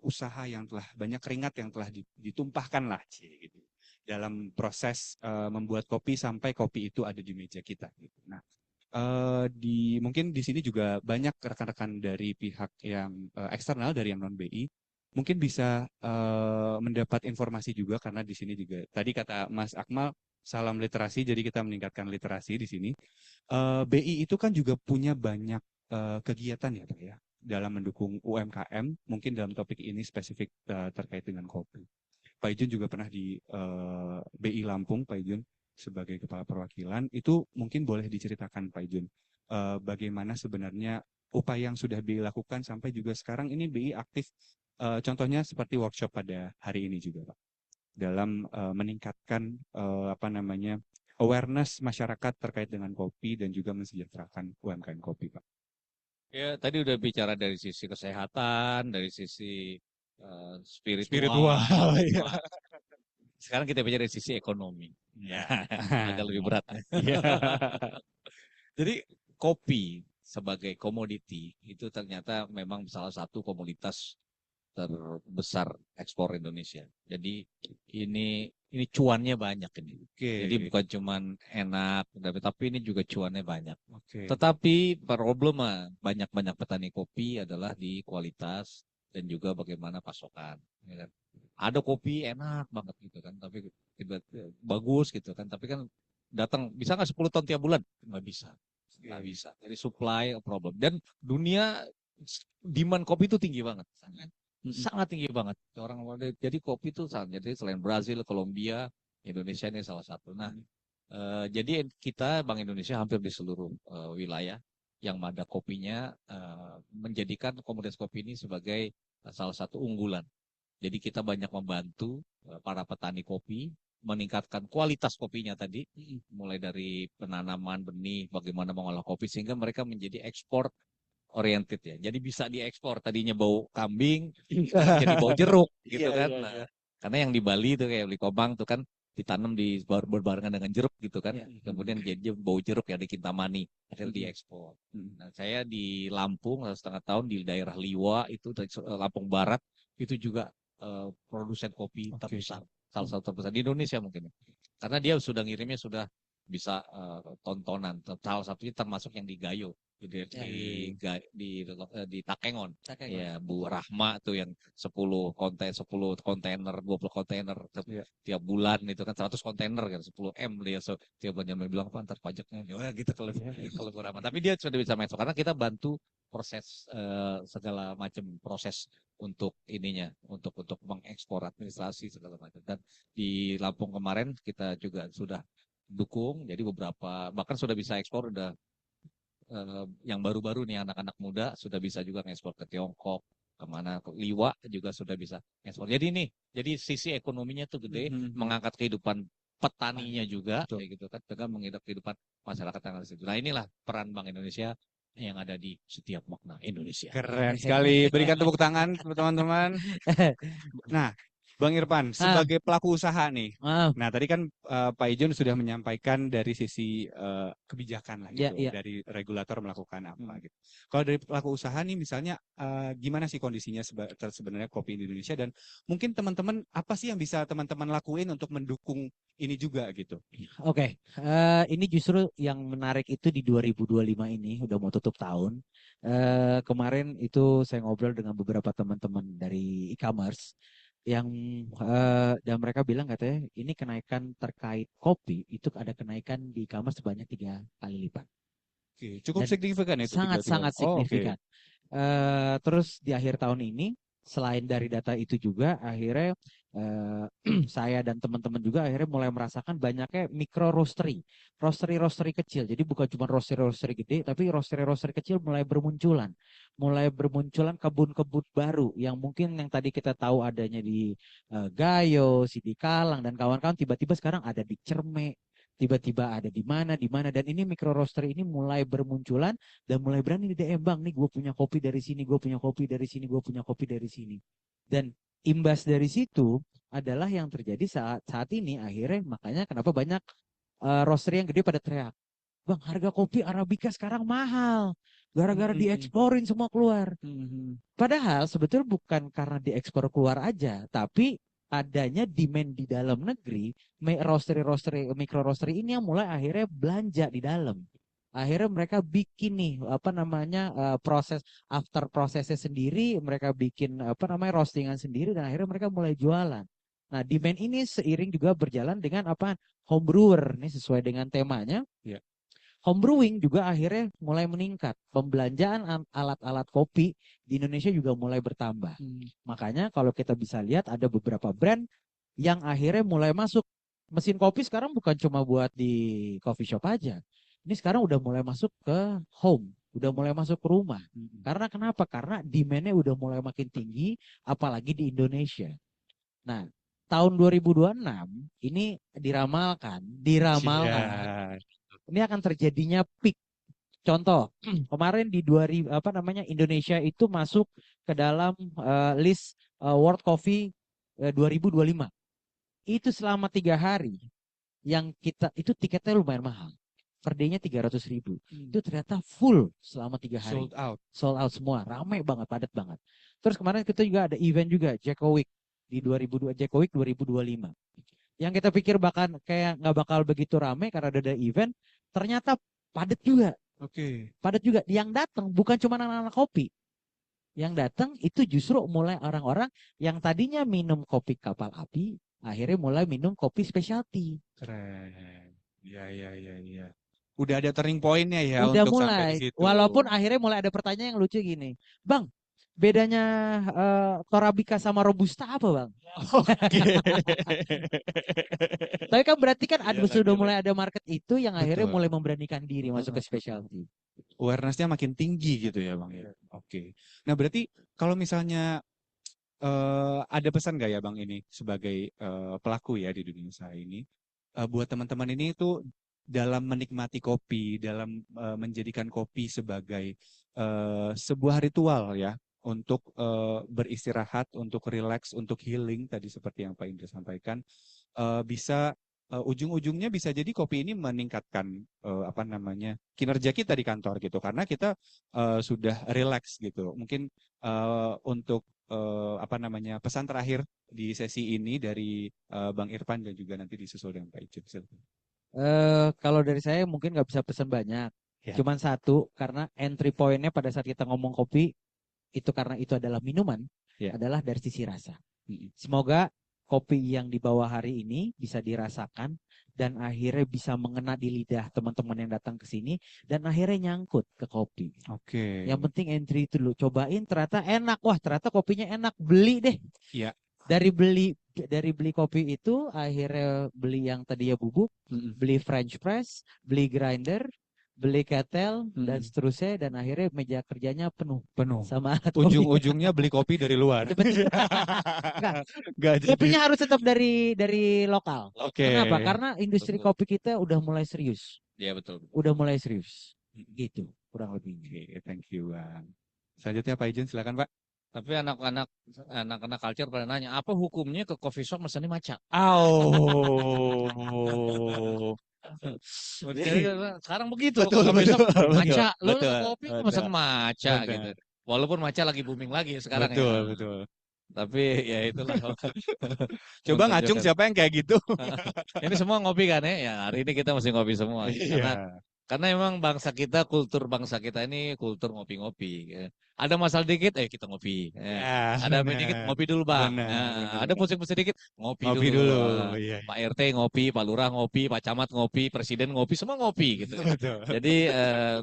usaha yang telah banyak keringat yang telah ditumpahkan lah, gitu, dalam proses membuat kopi sampai kopi itu ada di meja kita. Gitu. Nah, mungkin di sini juga banyak rekan-rekan dari pihak yang eksternal dari yang non BI mungkin bisa mendapat informasi juga karena di sini juga tadi kata Mas Akmal salam literasi jadi kita meningkatkan literasi di sini. BI itu kan juga punya banyak kegiatan ya Pak ya dalam mendukung UMKM mungkin dalam topik ini spesifik terkait dengan kopi. Pak Ijun juga pernah di BI Lampung Pak Ijun sebagai kepala perwakilan itu mungkin boleh diceritakan Pak Ijun bagaimana sebenarnya upaya yang sudah dilakukan sampai juga sekarang ini BI aktif contohnya seperti workshop pada hari ini juga Pak dalam meningkatkan apa namanya awareness masyarakat terkait dengan kopi dan juga mensejahterakan UMKM kopi Pak. Ya, tadi udah bicara dari sisi kesehatan, dari sisi spiritual. Spiritual ya. Sekarang kita bicara dari sisi ekonomi. Ya, agak lebih berat. Iya. Jadi kopi sebagai komoditi itu ternyata memang salah satu komoditas terbesar ekspor Indonesia. Jadi ini cuannya banyak ini. Oke. Jadi bukan cuman enak, tapi ini juga cuannya banyak. Oke. Tetapi problema banyak-banyak petani kopi adalah di kualitas dan juga bagaimana pasokan. Ya kan? Ada kopi enak banget gitu kan, tapi tiba-tiba bagus gitu kan, tapi kan datang bisa nggak 10 ton tiap bulan? Nggak bisa, nggak bisa. Jadi supply problem dan dunia demand kopi itu tinggi banget, sangat tinggi banget. Jadi kopi itu jadi selain Brazil, Kolombia, Indonesia ini salah satu. Nah, jadi kita Bank Indonesia hampir di seluruh wilayah yang ada kopinya menjadikan komoditas kopi ini sebagai salah satu unggulan. Jadi kita banyak membantu para petani kopi meningkatkan kualitas kopinya tadi, mulai dari penanaman benih, bagaimana mengolah kopi sehingga mereka menjadi ekspor oriented ya. Jadi bisa diekspor tadinya bau kambing, jadi bau jeruk gitu kan. Nah, karena yang di Bali itu kayak beli kobang tuh kan ditanam di berbarengan dengan jeruk gitu kan. Kemudian jadi bau jeruk ya di Kintamani, akhirnya diekspor. Nah, saya di Lampung 1,5 tahun di daerah Liwa itu Lampung Barat itu juga produsen kopi Oke. terbesar, salah satu terbesar di Indonesia mungkin. Karena dia sudah ngirimnya sudah bisa tontonan. Salah satunya termasuk yang di Gayo, di Takengon. Ya, Bu Rahma tuh yang 10 kontainer, 20 kontainer Iya. tiap bulan itu kan 100 kontainer kan 10 M dia tiap bulan bilang apa ntar pajaknya ya gitu kalau Bu Rahma. Tapi dia sudah bisa masuk karena kita bantu proses segala macam proses untuk ininya untuk mengekspor administrasi segala macam. Dan di Lampung kemarin kita juga sudah dukung, jadi beberapa bahkan sudah bisa ekspor udah yang baru-baru nih anak-anak muda sudah bisa juga ngekspor ke Tiongkok, kemana ke Liwa juga sudah bisa ekspor. Jadi sisi ekonominya tuh gede, mengangkat kehidupan petaninya juga, Betul. kayak gitu kan, dengan menghidup kehidupan masyarakat yang ada di situ. Nah inilah peran Bank Indonesia yang ada di setiap makna Indonesia. Keren sekali. Berikan tepuk tangan teman-teman. Nah, Bang Irfan, sebagai pelaku usaha nih. Nah, tadi kan Pak Ijon sudah menyampaikan dari sisi kebijakan lah Iya, gitu, iya. dari regulator melakukan apa gitu. Kalau dari pelaku usaha nih, misalnya gimana sih kondisinya sebenarnya kopi di Indonesia dan mungkin teman-teman apa sih yang bisa teman-teman lakuin untuk mendukung ini juga gitu? Oke, ini justru yang menarik itu di 2025 ini udah mau tutup tahun. Kemarin itu saya ngobrol dengan beberapa teman-teman dari e-commerce yang dan mereka bilang katanya ini kenaikan terkait kopi itu ada kenaikan di e-commerce sebanyak 3 kali lipat. Oke, cukup Dan signifikan itu sangat-sangat Oh, oke. signifikan. Terus di akhir tahun ini, selain dari data itu juga, akhirnya saya dan teman-teman juga akhirnya mulai merasakan banyaknya micro roastery, roastery kecil. Jadi bukan cuma roastery gede, tapi roastery kecil mulai bermunculan kebun-kebun baru yang mungkin yang tadi kita tahu adanya di Gayo, Sidikalang dan kawan-kawan tiba-tiba sekarang ada di Cerme, tiba-tiba ada di mana dan ini micro roastery ini mulai bermunculan dan mulai berani di DM Bang nih gue punya kopi dari sini, gue punya kopi dari sini, gue punya kopi dari sini. Dan imbas dari situ adalah yang terjadi saat ini akhirnya makanya kenapa banyak roastery yang gede pada teriak, Bang harga kopi Arabica sekarang mahal gara-gara dieksporin semua keluar. Padahal sebetulnya bukan karena diekspor keluar aja, tapi adanya demand di dalam negeri, micro roastery ini yang mulai akhirnya belanja di dalam. Akhirnya mereka bikin nih apa namanya proses after prosesnya sendiri, mereka bikin apa namanya roastingan sendiri dan akhirnya mereka mulai jualan. Nah, demand ini seiring juga berjalan dengan apa home brewer nih sesuai dengan temanya. Iya. Home brewing juga akhirnya mulai meningkat. Pembelanjaan alat-alat kopi di Indonesia juga mulai bertambah. Makanya kalau kita bisa lihat ada beberapa brand yang akhirnya mulai masuk. Mesin kopi sekarang bukan cuma buat di coffee shop aja. Ini sekarang udah mulai masuk ke home, udah mulai masuk ke rumah. Karena kenapa? Karena demand-nya udah mulai makin tinggi, apalagi di Indonesia. Nah, tahun 2026 ini diramalkan Iya. ini akan terjadinya peak. Contoh, kemarin di 2000 apa namanya Indonesia itu masuk ke dalam list World Coffee 2025. Itu selama 3 hari yang kita itu tiketnya lumayan mahal. Per day-nya 300.000. Itu ternyata full selama 3 hari. Sold out semua, ramai banget, padat banget. Terus kemarin kita juga ada event juga Jeko Week di 2002 Jeko Week 2025. Yang kita pikir bahkan kayak nggak bakal begitu ramai karena ada event, ternyata padat juga. Oke. Padat juga. Yang datang bukan cuma anak-anak kopi. Yang datang itu justru mulai orang-orang yang tadinya minum kopi kapal api, akhirnya mulai minum kopi specialty. Keren. Iya. Udah ada turning point-nya ya Udah untuk sampai di mulai. situ. Walaupun akhirnya mulai ada pertanyaan yang lucu gini. Bang, bedanya Torabika sama Robusta apa bang? Oke. Tapi kan berarti kan ada Gila, sudah gila. mulai ada market itu yang akhirnya Betul. mulai memberanikan diri masuk ke specialty. Awareness-nya makin tinggi gitu ya Bang ya. Oke. Nah berarti kalau misalnya ada pesan nggak ya Bang ini sebagai pelaku ya di dunia usaha ini buat teman-teman ini itu dalam menikmati kopi, dalam menjadikan kopi sebagai sebuah ritual ya untuk beristirahat, untuk relax, untuk healing tadi seperti yang Pak Indra sampaikan bisa ujung-ujungnya bisa jadi kopi ini meningkatkan apa namanya kinerja kita di kantor gitu karena kita sudah relax gitu. Mungkin untuk apa namanya pesan terakhir di sesi ini dari Bang Irfan dan juga nanti disusul dengan Pak Ijun. Silakan. Kalau dari saya mungkin nggak bisa pesan banyak. Ya. Cuman satu, karena entry point-nya pada saat kita ngomong kopi, itu karena itu adalah minuman, Ya. adalah dari sisi rasa. Mm-mm. Semoga kopi yang dibawa hari ini bisa dirasakan dan akhirnya bisa mengena di lidah teman-teman yang datang ke sini dan akhirnya nyangkut ke kopi. Oke. Yang penting entry itu dulu, cobain ternyata enak. Wah, ternyata kopinya enak, beli deh. Iya. Dari beli kopi itu akhirnya beli yang tadinya bubuk, Mm-mm. beli French press, beli grinder, beli kettle dan Mm-mm. seterusnya dan akhirnya meja kerjanya penuh Penuh. sama alat kopi. Ujung-ujungnya beli kopi dari luar. Betul. Enggak, Nggak jadi. kopinya harus tetap dari lokal. Oke. Kenapa? Karena industri Betul. kopi kita udah mulai serius. Iya betul. Udah mulai serius. Mm-mm. Gitu, kurang lebih. Oke, thank you Bang. Selanjutnya Pak Ijun, silakan Pak. Tapi anak-anak culture pada nanya, apa hukumnya ke coffee shop mesennya matcha? Au. Jadi, sekarang begitu Betul, ke coffee shop betul, matcha, lu betul, kopi betul, mesen matcha betul, gitu. Walaupun matcha lagi booming lagi sekarang ya. betul, betul. Tapi ya itulah. Coba ngacung Menunjukkan. siapa yang kayak gitu? Ini semua ngopi kan ya? Ya hari ini kita mesti ngopi semua. Iya. Karena emang bangsa kita, kultur bangsa kita ini kultur ngopi-ngopi. Ya. Ada masalah dikit, kita ngopi. Ya, Ada apa dikit, benar. ngopi dulu bang. Benar, Ada benar. pusing-pusing dikit, ngopi Ngopi dulu. dulu. Iya, Pak RT ngopi, Pak Lurah ngopi, Pak Camat ngopi, Presiden ngopi, semua ngopi gitu. betul. Jadi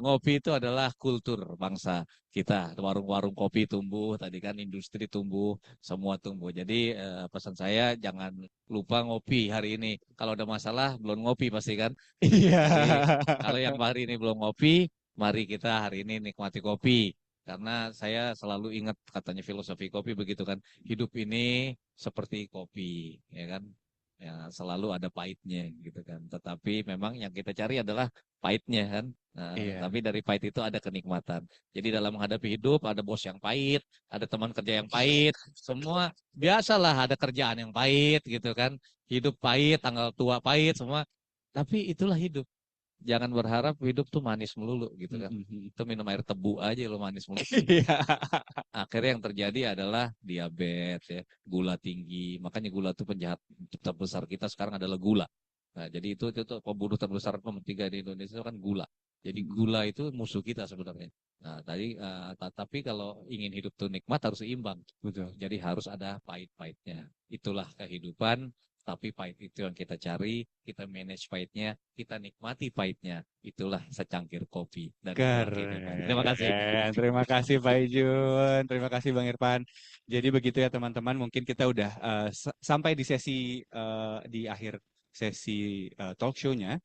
ngopi itu adalah kultur bangsa kita. Warung-warung kopi tumbuh, tadi kan industri tumbuh, semua tumbuh. Jadi pesan saya jangan lupa ngopi hari ini. Kalau ada masalah belum ngopi pasti kan. Iya. Jadi kalau yang hari ini belum ngopi, mari kita hari ini nikmati kopi. Karena saya selalu ingat katanya filosofi kopi begitu kan. Hidup ini seperti kopi, ya kan. Ya, selalu ada pahitnya gitu kan. Tetapi memang yang kita cari adalah pahitnya kan. Nah, Iya. tapi dari pahit itu ada kenikmatan. Jadi dalam menghadapi hidup ada bos yang pahit, ada teman kerja yang pahit, semua biasalah ada kerjaan yang pahit gitu kan. Hidup pahit, tanggal tua pahit, semua. Tapi itulah hidup. Jangan berharap hidup tuh manis melulu gitu kan. Mhm. Itu minum air tebu aja lo manis melulu. Iya. Akhirnya yang terjadi adalah diabetes ya, gula tinggi. Makanya gula itu penjahat terbesar kita sekarang adalah gula. Nah, jadi itu pembunuh terbesar nomor 3 di Indonesia itu kan gula. Jadi gula itu musuh kita sebenarnya. Nah, tadi tapi kalau ingin hidup tuh nikmat harus seimbang. Betul. Jadi harus ada pahit-pahitnya. Itulah kehidupan. Tapi pahit itu yang kita cari, kita manage pahitnya, kita nikmati pahitnya. Itulah secangkir kopi dari kehidupan. Terima kasih. Keren. Terima kasih Pak Ijun. Terima kasih Bang Irfan. Jadi begitu ya teman-teman. Mungkin kita udah sampai di sesi di akhir sesi talk show-nya.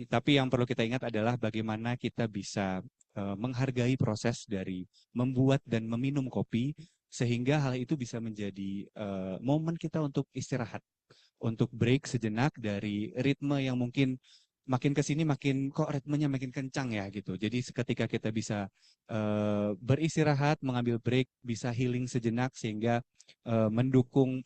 Tapi yang perlu kita ingat adalah bagaimana kita bisa menghargai proses dari membuat dan meminum kopi sehingga hal itu bisa menjadi momen kita untuk istirahat, untuk break sejenak dari ritme yang mungkin makin ke sini makin kok ritmenya makin kencang ya gitu. Jadi ketika kita bisa beristirahat, mengambil break, bisa healing sejenak sehingga mendukung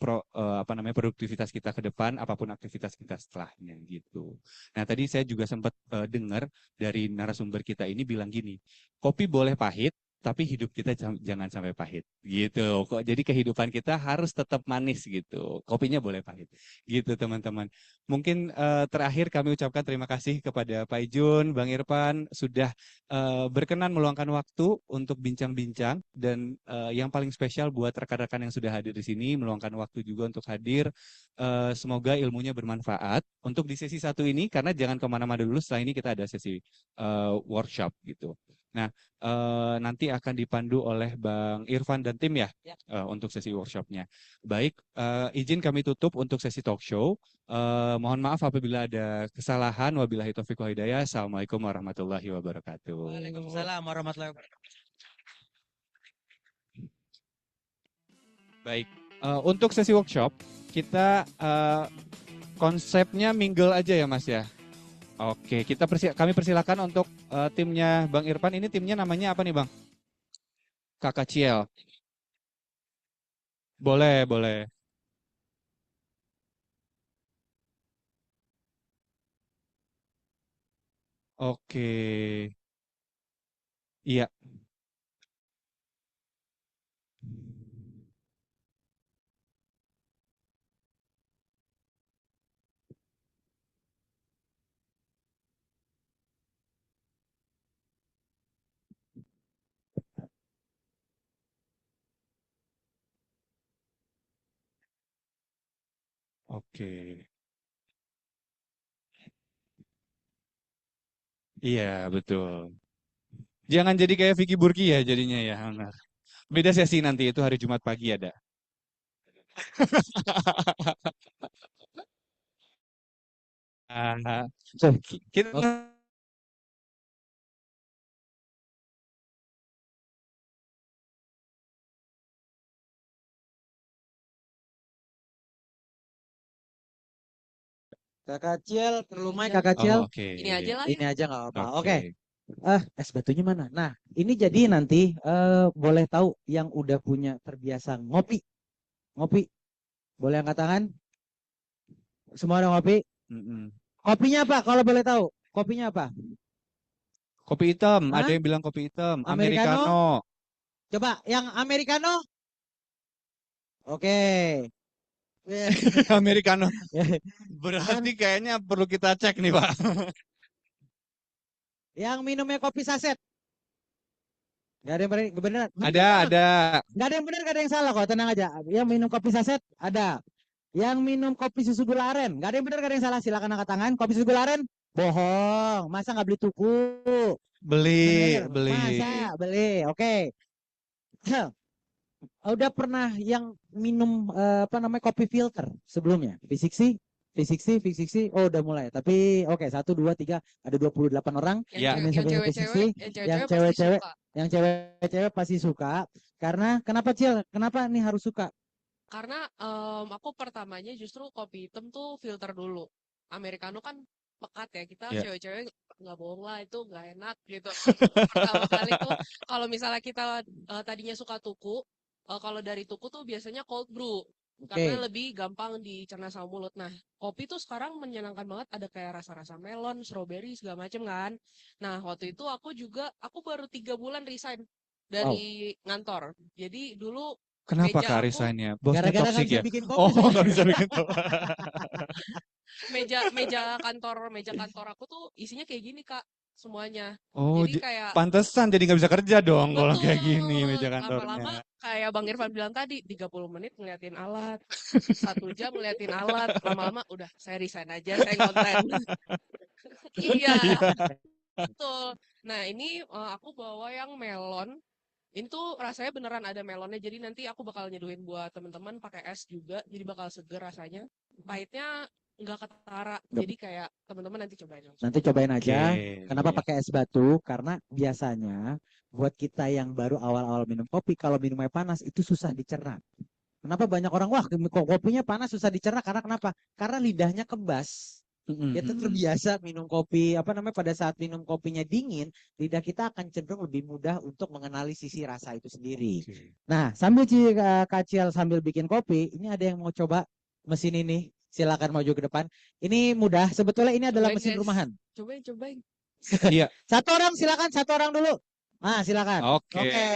produktivitas kita ke depan apapun aktivitas kita setelahnya gitu. Nah, tadi saya juga sempat dengar dari narasumber kita ini bilang gini, kopi boleh pahit tapi hidup kita jangan sampai pahit gitu. Kok jadi kehidupan kita harus tetap manis gitu. Kopinya boleh pahit. Gitu teman-teman. Mungkin terakhir kami ucapkan terima kasih kepada Pak Ijun, Bang Irfan sudah berkenan meluangkan waktu untuk bincang-bincang dan yang paling spesial buat rekan-rekan yang sudah hadir di sini meluangkan waktu juga untuk hadir. Semoga ilmunya bermanfaat untuk di sesi satu ini karena jangan kemana-mana dulu. Setelah ini kita ada sesi workshop gitu. Nah, nanti akan dipandu oleh Bang Irfan dan tim ya, untuk sesi workshopnya. Baik, izin kami tutup untuk sesi talk show. Mohon maaf apabila ada kesalahan. Wabillahi taufiq wal hidayah. Assalamualaikum warahmatullahi wabarakatuh. Waalaikumsalam warahmatullahi wabarakatuh. Baik, untuk sesi workshop kita konsepnya mingle aja ya Mas ya. Oke, kami persilakan untuk timnya Bang Irfan. Ini timnya namanya apa nih Bang? Kakak Ciel. Boleh, boleh. Oke. Iya. Oke. Iya, betul. Jangan jadi kayak Vicky Burki ya jadinya ya. Benar. Beda sesi nanti itu hari Jumat pagi ada. Ah, kita Oke, Kak Kacil, perlu mic Kak Udah, Kacil? oh, oke. ini aja lah ya. Ini aja nggak apa-apa. Oke. Oke, es batunya mana? Nah, ini jadi nanti boleh tahu yang udah punya terbiasa ngopi, ngopi, boleh angkat tangan? Semua ada ngopi? Mm-mm. Kopinya apa? Kalau boleh tahu, kopinya apa? Kopi hitam, ada Hah? yang bilang kopi hitam, Americano? americano. Coba yang Americano? Oke. Americano. Berarti kayaknya perlu kita cek nih, Pak. Yang minumnya kopi saset. Gak ada yang benar. Ada. Gak ada yang benar, gak ada yang salah kok. Tenang aja. Yang minum kopi saset ada. Yang minum kopi susu gula aren. Gak ada yang benar, gak ada yang salah. Silakan angkat tangan. Kopi susu gula aren? Bohong. Masa nggak beli tuku? Beli, Bener. beli. Masa beli? Oke. Udah pernah yang minum apa namanya kopi filter sebelumnya? V60? V60, V60, oh udah mulai. Tapi oke, 1, 2, 3, ada 28 orang. Ya. Ini Yang sampai cewek-cewek, V60. yang Yang cewek-cewek pasti cewek-cewek, suka. yang cewek-cewek pasti suka. Karena kenapa Cil? Kenapa nih harus suka? Karena aku pertamanya justru kopi hitam tuh filter dulu. Americano kan pekat ya. Kita Ya. cewek-cewek nggak bohong lah itu nggak enak gitu. Pertama kali tuh kalau misalnya kita tadinya suka tuku, kalau dari tuku tuh biasanya cold brew. Karena Oke. lebih gampang dicerna sama mulut. Nah, kopi tuh sekarang menyenangkan banget. Ada kayak rasa-rasa melon, strawberry, segala macem kan. Nah, waktu itu aku baru 3 bulan resign Wow. dari ngantor. Jadi dulu Kenapa meja Kak aku resign-nya? Bosnya Gara-gara nggak toksik bisa ya? bikin kopi Oh, saya. nggak bisa bikin kopi. meja kantor aku tuh isinya kayak gini Kak semuanya. Oh, Jadi kayak pantesan jadi nggak bisa kerja dong kalau kayak gini betul meja lama-lama kantornya. kayak Bang Irfan bilang tadi 30 menit ngeliatin alat, 1 jam ngeliatin alat, lama-lama udah saya resign aja, saya konten. Iya, Iya. betul. Nah, ini aku bawa yang melon. Ini tuh rasanya beneran ada melonnya. Jadi nanti aku bakal nyeduhin buat teman-teman pakai es juga. Jadi bakal seger rasanya. Pahitnya nggak ketara. Jadi kayak teman-teman nanti cobain langsung. Nanti cobain Oke. aja. Kenapa pakai es batu? Karena biasanya buat kita yang baru awal-awal minum kopi, kalau minumnya panas itu susah dicerna. Kenapa banyak orang, wah kopinya panas susah dicerna, karena kenapa? Karena lidahnya kebas. Kita Mm-mm. terbiasa minum kopi, apa namanya, pada saat minum kopinya dingin, lidah kita akan cenderung lebih mudah untuk mengenali sisi rasa itu sendiri. Oke. Nah, sambil Kacil sambil bikin kopi, ini ada yang mau coba mesin ini. Silakan maju ke depan. Ini mudah. Sebetulnya ini adalah Cobain mesin guys. rumahan. Cobain. Iya. Satu orang silakan, satu orang dulu. Ah, silakan. Oke. Oke.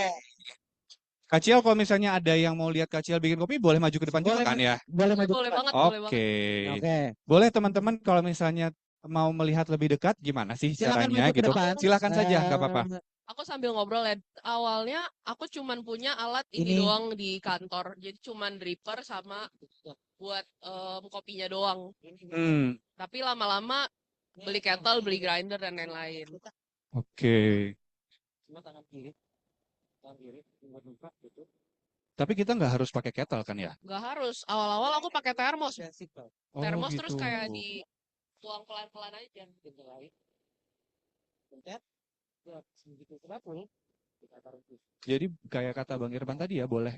Kak Ciel, kalau misalnya ada yang mau lihat Kak Ciel bikin kopi, boleh maju ke depan juga Boleh, kan ya? boleh maju ke Boleh depan. banget, boleh banget. Oke. Oke. Boleh teman-teman kalau misalnya mau melihat lebih dekat, gimana sih Silakan caranya maju ke gitu? depan. Silakan saja, nggak apa-apa. Aku sambil ngobrol ya. Awalnya aku cuman punya alat ini Ini. doang di kantor. Jadi cuman dripper sama buat kopinya doang. Hmm. Tapi lama-lama beli kettle, beli grinder dan lain-lain. Oke. Cuma tangan kiri. Tangan kiri. Gitu. Tapi kita nggak harus pakai kettle kan ya? Nggak harus. Awal-awal aku pakai termos. Oh Termos gitu. terus kayak dituang pelan-pelan aja. Gitu lain. Jadi kayak kata Bang Irfan tadi ya, boleh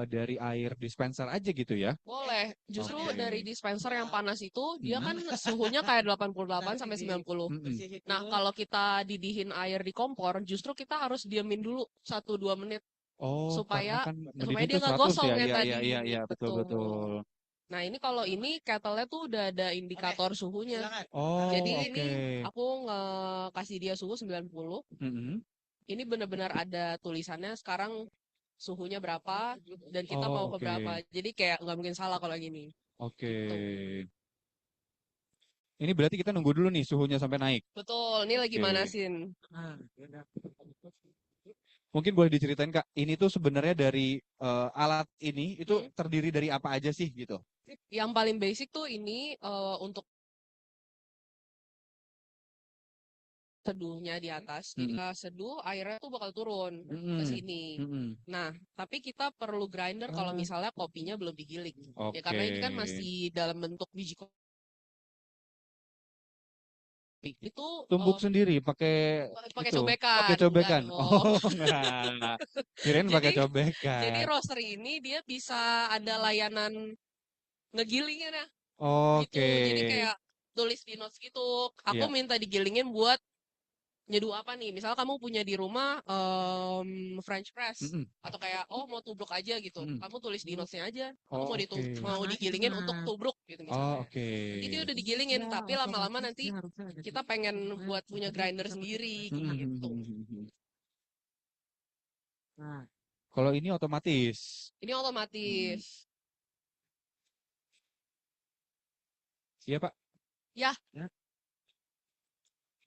dari air dispenser aja gitu ya? Boleh. Justru Oke. dari dispenser yang panas itu, dia kan suhunya kayak 88 sampai 90. Mm-mm. Nah, kalau kita didihin air di kompor, justru kita harus diamin dulu 1-2 menit Oh, supaya karena kan supaya mendidih dia tuh nggak 100 gosong ya? kayak Iya, tadi. iya, iya, iya, betul, betul. Nah, ini kalau ini kettle-nya tuh udah ada indikator suhunya. Oh, Jadi oke. ini aku ngasih dia suhu 90. Mm-mm. Ini benar-benar ada tulisannya sekarang suhunya berapa dan kita mau ke Oh, oke. berapa. Jadi kayak nggak mungkin salah kalau gini. Oke. Gitu. Ini berarti kita nunggu dulu nih suhunya sampai naik. Betul, ini lagi Oke. manasin. Mungkin boleh diceritain Kak, ini tuh sebenarnya dari alat ini itu Hmm. terdiri dari apa aja sih gitu? Yang paling basic tuh ini untuk seduhnya di atas. Jadi Mm-mm. seduh airnya tuh bakal turun ke Mm-mm. sini. Mm-mm. Nah, tapi kita perlu grinder kalau misalnya kopinya belum digiling. Ya Oke. karena ini kan masih dalam bentuk biji kopi. Itu Tumbuk sendiri pakai pakai itu, pakai cobekan, enggak cobekan. dong. Oh, enggak. Kirain pakai Jadi jadi cobekan. roaster ini dia bisa ada layanan ngegilingnya nah, gitu. Oke. Jadi kayak tulis di notes gitu. Aku Iya. minta digilingin buat nyeduh apa nih? Misal kamu punya di rumah French press Mm-mm. atau kayak oh mau tubruk aja gitu. Mm-mm. Kamu tulis di notesnya aja. Aku Oh, mau oke. mau digilingin untuk tubruk gitu Oh, misalnya. oke. Nanti dia udah digilingin, tapi lama-lama nanti kita pengen buat punya grinder sendiri gitu. Mm-mm. Kalau ini otomatis. Ini otomatis. Iya, Pak. Ya,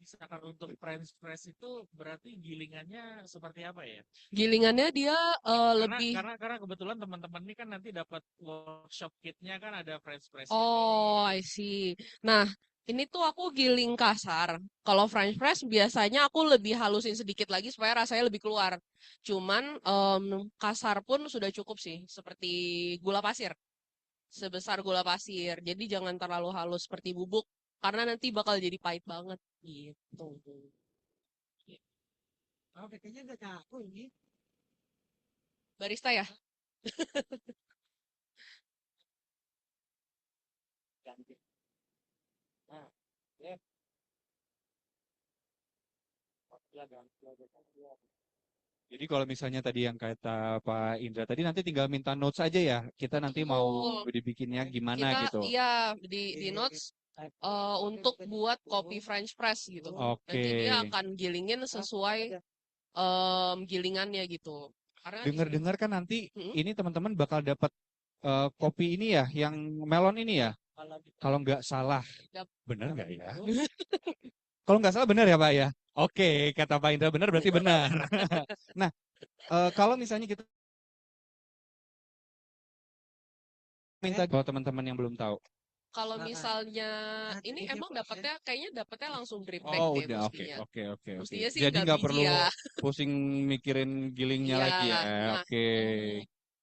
Misalkan untuk French press itu berarti gilingannya seperti apa ya? gilingannya dia Karena lebih. karena kebetulan teman-teman ini kan nanti dapat workshop kitnya kan ada French press Oh, ini. I see. Nah, ini tuh aku giling kasar. Kalau French press biasanya aku lebih halusin sedikit lagi supaya rasanya lebih keluar. Cuman kasar pun sudah cukup sih, seperti gula pasir. Sebesar gula pasir. Jadi jangan terlalu halus seperti bubuk, karena nanti bakal jadi pahit banget gitu. Oh, kayaknya nggak jago ini. Barista ya? Jadi kalau misalnya tadi yang kata Pak Indra tadi nanti tinggal minta notes aja ya. Kita nanti mau Betul. dibikinnya gimana Kita gitu. iya di notes untuk buat kopi French press gitu. Oke. Nanti dia akan gilingin sesuai gilingannya gitu. Karena di sini. Dengar-dengar kan nanti Hmm? ini teman-teman bakal dapat kopi ini ya, yang melon ini ya. Kalau nggak salah, Dap- benar nggak ya? Kalau nggak salah benar ya Pak ya? Oke, kata Pak Indra benar berarti benar. Nah, kalau misalnya kita minta kalau teman-teman yang belum tahu. Kalau misalnya ini emang kayaknya dapatnya langsung drip bag Oh deh udah, oke, mestinya. oke, oke, oke. Mestinya sih Jadi nggak nggak biji perlu ya. pusing mikirin gilingnya Iya. lagi ya. Nah, Oke.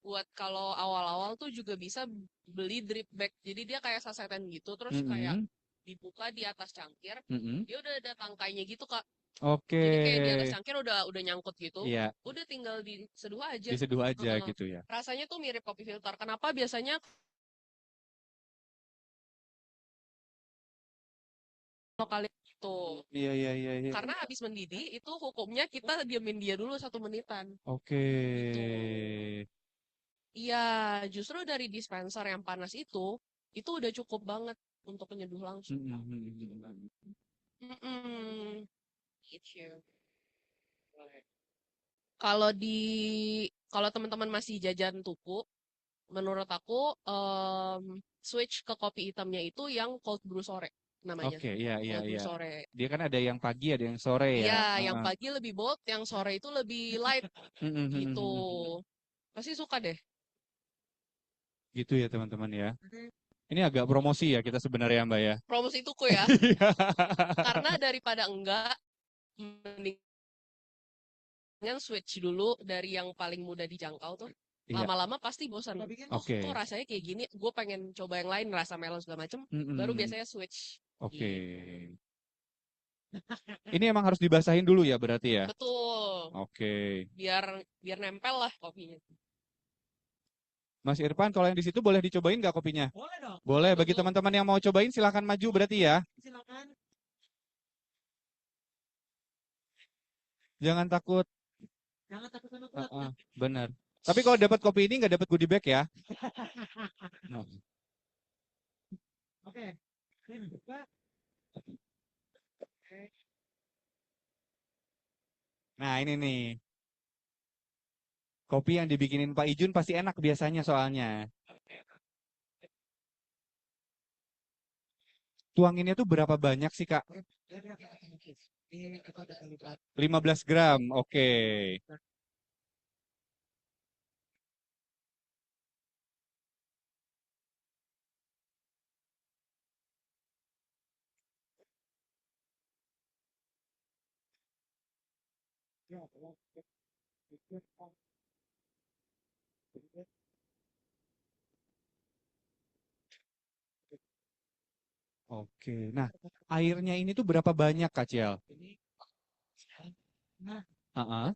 buat kalau awal-awal tuh juga bisa beli drip bag. Jadi dia kayak sasetan gitu, terus kayak Mm-mm, dibuka di atas cangkir. mm-mm. Dia udah ada tangkainya gitu, Kak. Oke. Jadi kayak di atas cangkir udah nyangkut gitu. Iya, Udah tinggal diseduh aja. diseduh aja Heeh. gitu ya. Rasanya tuh mirip kopi filter. Kenapa biasanya kalau kalian itu Iya, iya, iya, iya. karena habis mendidih itu hukumnya kita diamin dia dulu 1 menitan Oke. gitu. Iya, justru dari dispenser yang panas itu udah cukup banget untuk penyeduh langsung. Mm-mm. Mm-mm. Gitu. Kalau di kalau teman-teman masih jajan tuku, menurut aku switch ke kopi hitamnya itu yang cold brew sore namanya. Oke, iya, iya, Cold brew iya. sore. Dia kan ada yang pagi, ada yang sore ya. Iya, yang Heeh. pagi lebih bold, yang sore itu lebih light gitu. Mm-mm. Pasti suka deh. Gitu ya teman-teman ya. Ini agak promosi ya kita sebenarnya Mbak ya. Promosi tuku ya. Iya. Karena daripada enggak, mendingan switch dulu dari yang paling mudah dijangkau tuh. Iya, Lama-lama pasti bosan. Oh, oke. kok rasanya kayak gini? Gue pengen coba yang lain, rasa melon segala macem. Baru Mm-mm. biasanya switch. Oke. Gitu. Ini emang harus dibasahin dulu ya berarti ya. Betul. Oke. Biar biar nempel lah kopinya. Mas Irfan, kalau yang di situ boleh dicobain nggak kopinya? Boleh dong, Boleh. Bagi Betul. teman-teman yang mau cobain silahkan maju berarti ya. silakan. Jangan takut. Jangan takut sama kuat. Heeh, benar. Tapi kalau dapat kopi ini nggak dapat goodie bag ya. Nah, Oke. Ini buka. Nah, ini nih. Kopi yang dibikinin Pak Ijun pasti enak biasanya soalnya. Tuanginnya tuh berapa banyak sih, Kak? Ini kita udah terlibat. 15 gram. Oke. Oke. Nah, airnya ini tuh berapa banyak Kak Ciel? Heeh.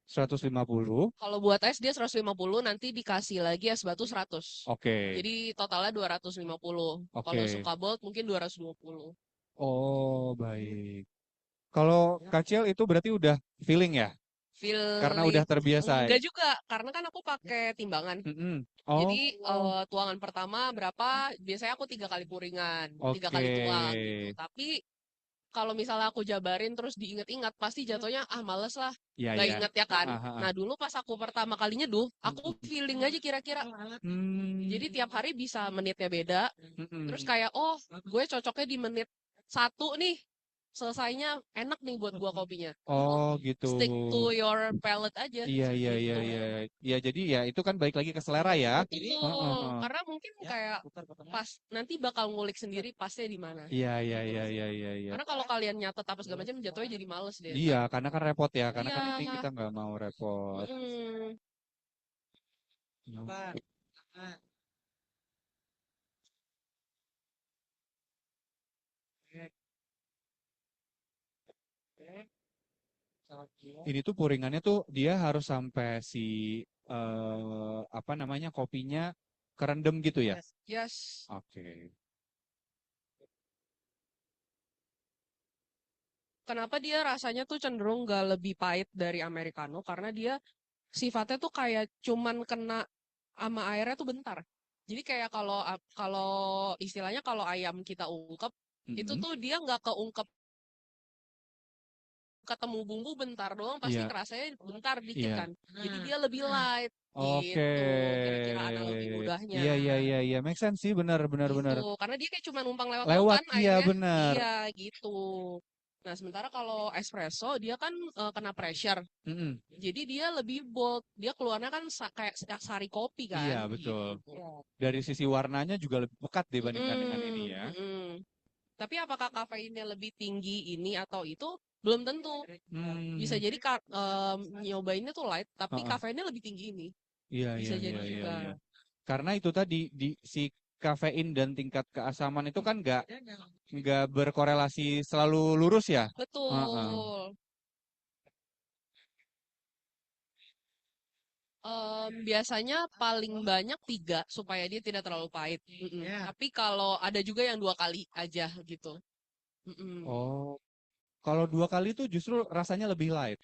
150. Kalau buat es dia 150, nanti dikasih lagi es batu 100. Oke. Jadi totalnya 250. Kalau Oke. suka bold mungkin 220. Oh, baik. Kalau Kak Ciel itu berarti udah feeling ya? Karena udah Feeling terbiasa. enggak juga, karena kan aku pakai timbangan. Mm-mm. Jadi Oh, tuangan pertama berapa? Biasanya aku 3 kali puringan, 3 kali oke. tuang gitu. Tapi kalau misalnya aku jabarin terus diinget-inget, pasti jatuhnya males lah, Iya, nggak iya. inget ya kan. Ah, ah, ah. Nah dulu pas aku pertama kali nyeduh, aku Mm-mm. feeling aja kira-kira. Jadi Hmm. tiap hari bisa menitnya beda. Terus Mm-mm. kayak oh gue cocoknya di menit 1 nih, selesainya enak nih buat gua kopinya. Oh, gitu. Stick to your palate aja Iya, iya, iya, gitu. iya. Ya, jadi ya itu kan balik lagi ke selera ya. Heeh, Betul, heeh. karena mungkin kayak pas nanti bakal ngulik sendiri pasnya di mana. Iya, iya, iya, iya, iya, iya. Karena kalau kalian nyatet apa segala macam jatuhnya jadi males deh Iya, ntar. karena kan repot ya. Karena kan ini Iya. kita nggak mau repot. Mm-mm. Ini tuh puringannya tuh dia harus sampai si apa namanya kopinya kerendam gitu ya. Yes. Oke. Kenapa dia rasanya tuh cenderung gak lebih pahit dari Americano? Karena dia sifatnya tuh kayak cuman kena sama airnya tuh bentar. Jadi kayak kalau kalau istilahnya kalau ayam kita ungkep, itu Mm-mm. tuh dia nggak keungkep ketemu bumbu bentar doang pasti Iya, kerasanya bentar dikit iya. kan. Jadi dia lebih light Oke. gitu. Kira-kira analogi mudahnya. Iya, iya, iya, iya. Make sense sih, benar, benar, Gitu. benar. Karena dia kayak cuma numpang lewat doang Lewat, kan iya airnya. benar. Iya gitu. Nah, sementara kalau espresso dia kan kena pressure. Mm-mm. Jadi dia lebih bold. Dia keluarnya kan kayak sari kopi Iya, kan betul. gitu. Dari sisi warnanya juga lebih pekat dibandingkan dengan ini Mm-mm, ya. mm-mm. Tapi apakah kafeinnya lebih tinggi ini atau itu? Belum tentu. Bisa Hmm. jadi nyobainnya tuh light, tapi Heeh. kafeinnya lebih tinggi ini. Iya, iya, Bisa iya, jadi iya, juga. iya. Karena itu tadi di si kafein dan tingkat keasaman itu kan nggak berkorelasi selalu lurus ya. Heeh. Betul. Biasanya paling banyak 3 supaya dia tidak terlalu pahit. Mm-mm. Tapi kalau ada juga yang 2 kali aja gitu. Mm-mm. Oh, kalau 2 kali itu justru rasanya lebih light.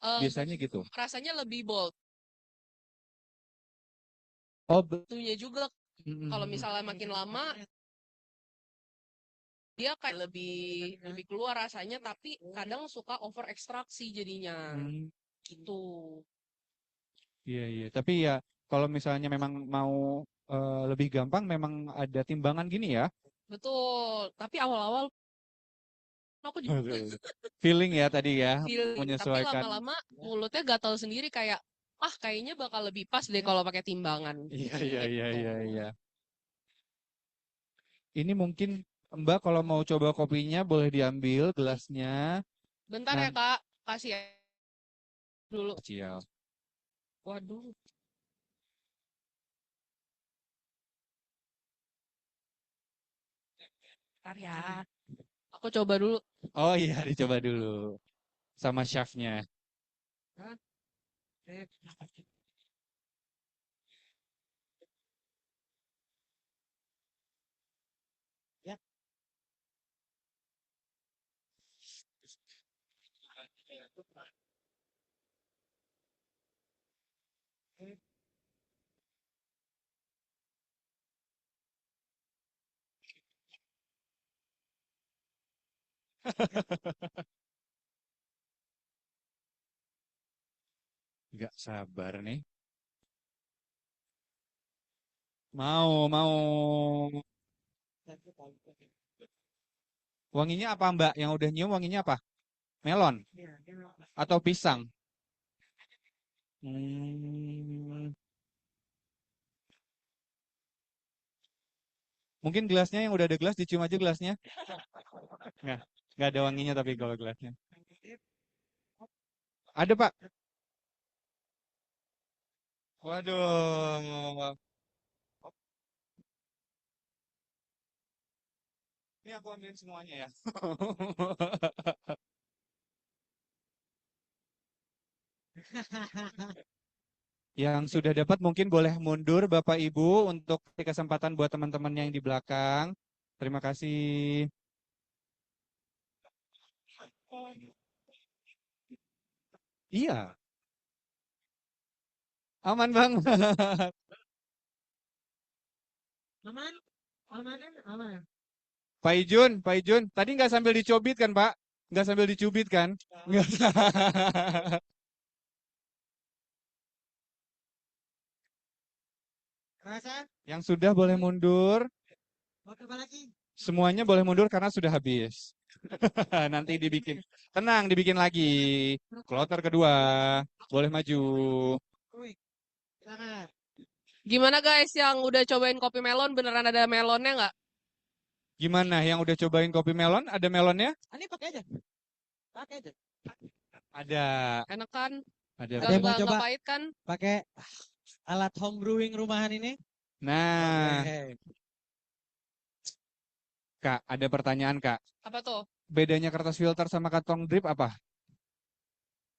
Em, Biasanya gitu. rasanya lebih bold. Oh, Itunya juga kalau mm-mm. misalnya makin lama dia kayak lebih lebih keluar rasanya, tapi kadang suka over ekstraksi jadinya. Hmm, Gitu. iya, iya. Tapi ya kalau misalnya memang mau lebih gampang, memang ada timbangan gini ya. Betul. Tapi awal-awal aku juga Aduh. Feeling ya tadi ya, feeling, tapi menyesuaikan. lama-lama mulutnya gatal sendiri kayak kayaknya bakal lebih pas deh kalau pakai timbangan. Iya, iya, iya, Gitu. iya, iya. Ini mungkin Mbak kalau mau coba kopinya boleh diambil gelasnya. Bentar Nah, ya Kak, kasih dulu. kecil. Waduh, bentar ya. Aku coba dulu. Oh iya, dicoba dulu sama chefnya. Gak sabar nih. Mau, mau. Wanginya apa Mbak? Yang udah nyium wanginya apa? Melon atau pisang? Hmm, mungkin gelasnya yang udah ada gelas dicium aja gelasnya. Nggak, nggak ada wanginya tapi kalau gelasnya. Ada Pak? Waduh. Ini aku ambilin semuanya ya. Yang sudah dapat mungkin boleh mundur Bapak Ibu untuk kasih kesempatan buat teman-teman yang di belakang. Terima kasih. Iya, aman banget. Aman, aman, aman. Pak Ijun, tadi nggak sambil dicubit kan Pak? Nggak sambil dicubit kan? Nggak. Rasa, Yang sudah boleh mundur, mau coba lagi? semuanya boleh mundur karena sudah habis. Nanti dibikin, tenang dibikin lagi. Kloter kedua, boleh maju. Wih, silakan. Gimana guys yang udah cobain kopi melon beneran ada melonnya nggak? Gimana yang udah cobain kopi melon? Ada melonnya? Ini pakai aja. Pakai aja. Ada, Enak kan? ada. Ada yang mau Nggak coba pahit kan? pakai alat home brewing rumahan ini? Nah, Oke. Kak, ada pertanyaan Kak. Apa tuh? Bedanya kertas filter sama kantong drip apa?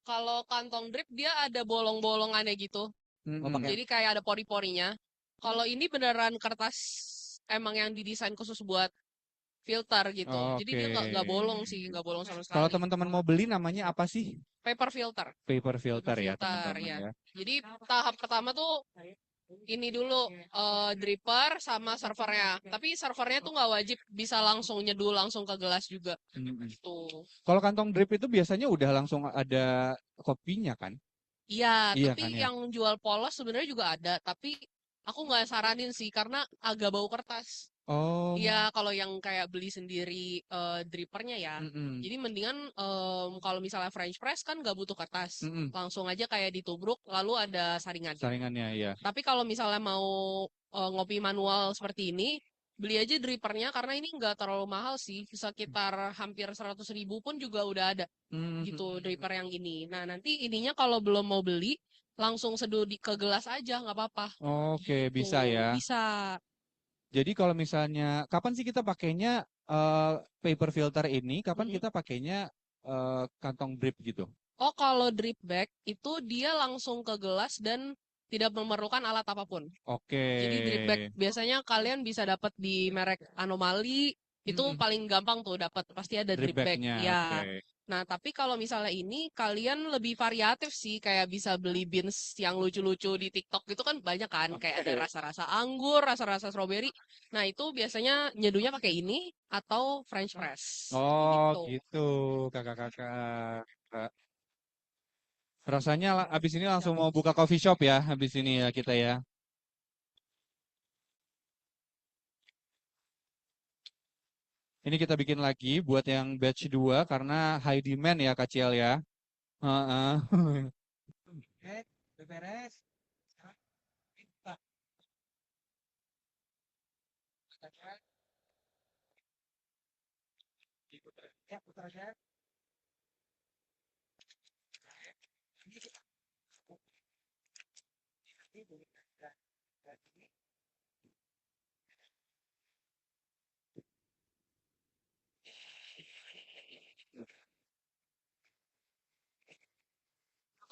Kalau kantong drip dia ada bolong-bolongannya gitu. Mau Mm-mm. pakai Jadi kayak ada pori-porinya. Kalau ini beneran kertas emang yang didesain khusus buat filter gitu. Jadi dia nggak Oke. bolong sih, nggak bolong sama Kalau sekali. teman-teman mau beli namanya apa sih? Paper filter, Paper filter ya filter teman-teman ya. ya. Jadi tahap pertama tuh ini dulu dripper sama servernya. Tapi servernya tuh nggak wajib bisa langsung nyeduh langsung ke gelas juga. Mm-mm. Tuh. Kalau kantong drip itu biasanya udah langsung ada kopinya kan? Iya, Iya kan tapi ya. yang jual polos sebenarnya juga ada. Tapi aku nggak saranin sih karena agak bau kertas. Oh. Iya, kalau yang kayak beli sendiri drippernya ya. Mm-mm. Jadi mendingan kalau misalnya French press kan nggak butuh kertas. Mm-mm. Langsung aja kayak ditubruk lalu ada saringannya. Saringannya ya. Tapi kalau misalnya mau ngopi manual seperti ini, beli aja drippernya karena ini nggak terlalu mahal sih. Sekitar hampir 100.000 pun juga udah ada gitu dripper yang ini. Nah, nanti ininya kalau belum mau beli, langsung seduh ke gelas aja nggak apa-apa. Oke, bisa Tuh, ya. bisa. Jadi kalau misalnya, kapan sih kita pakainya paper filter ini? Kapan Mm-mm. kita pakainya kantong drip gitu? Oh, kalau drip bag itu dia langsung ke gelas dan tidak memerlukan alat apapun. Oke. Jadi drip bag biasanya kalian bisa dapat di merek Anomali, itu Mm-mm. paling gampang tuh dapat, pasti ada Drip drip bag. bagnya, Ya. oke. Nah, tapi kalau misalnya ini kalian lebih variatif sih, kayak bisa beli beans yang lucu-lucu di TikTok gitu kan banyak kan, kayak ada rasa-rasa anggur, rasa-rasa strawberry. Nah, itu biasanya nyeduhnya pakai ini atau French press. Oh, Gitu. gitu, kakak-kakak. Rasanya abis ini langsung mau buka coffee shop ya, habis ini ya kita ya. Ini kita bikin lagi buat yang batch 2 karena high demand ya Kak Ciel ya. Heeh. Oke, udah beres. Sekarang kita ya putar aja. Ini kita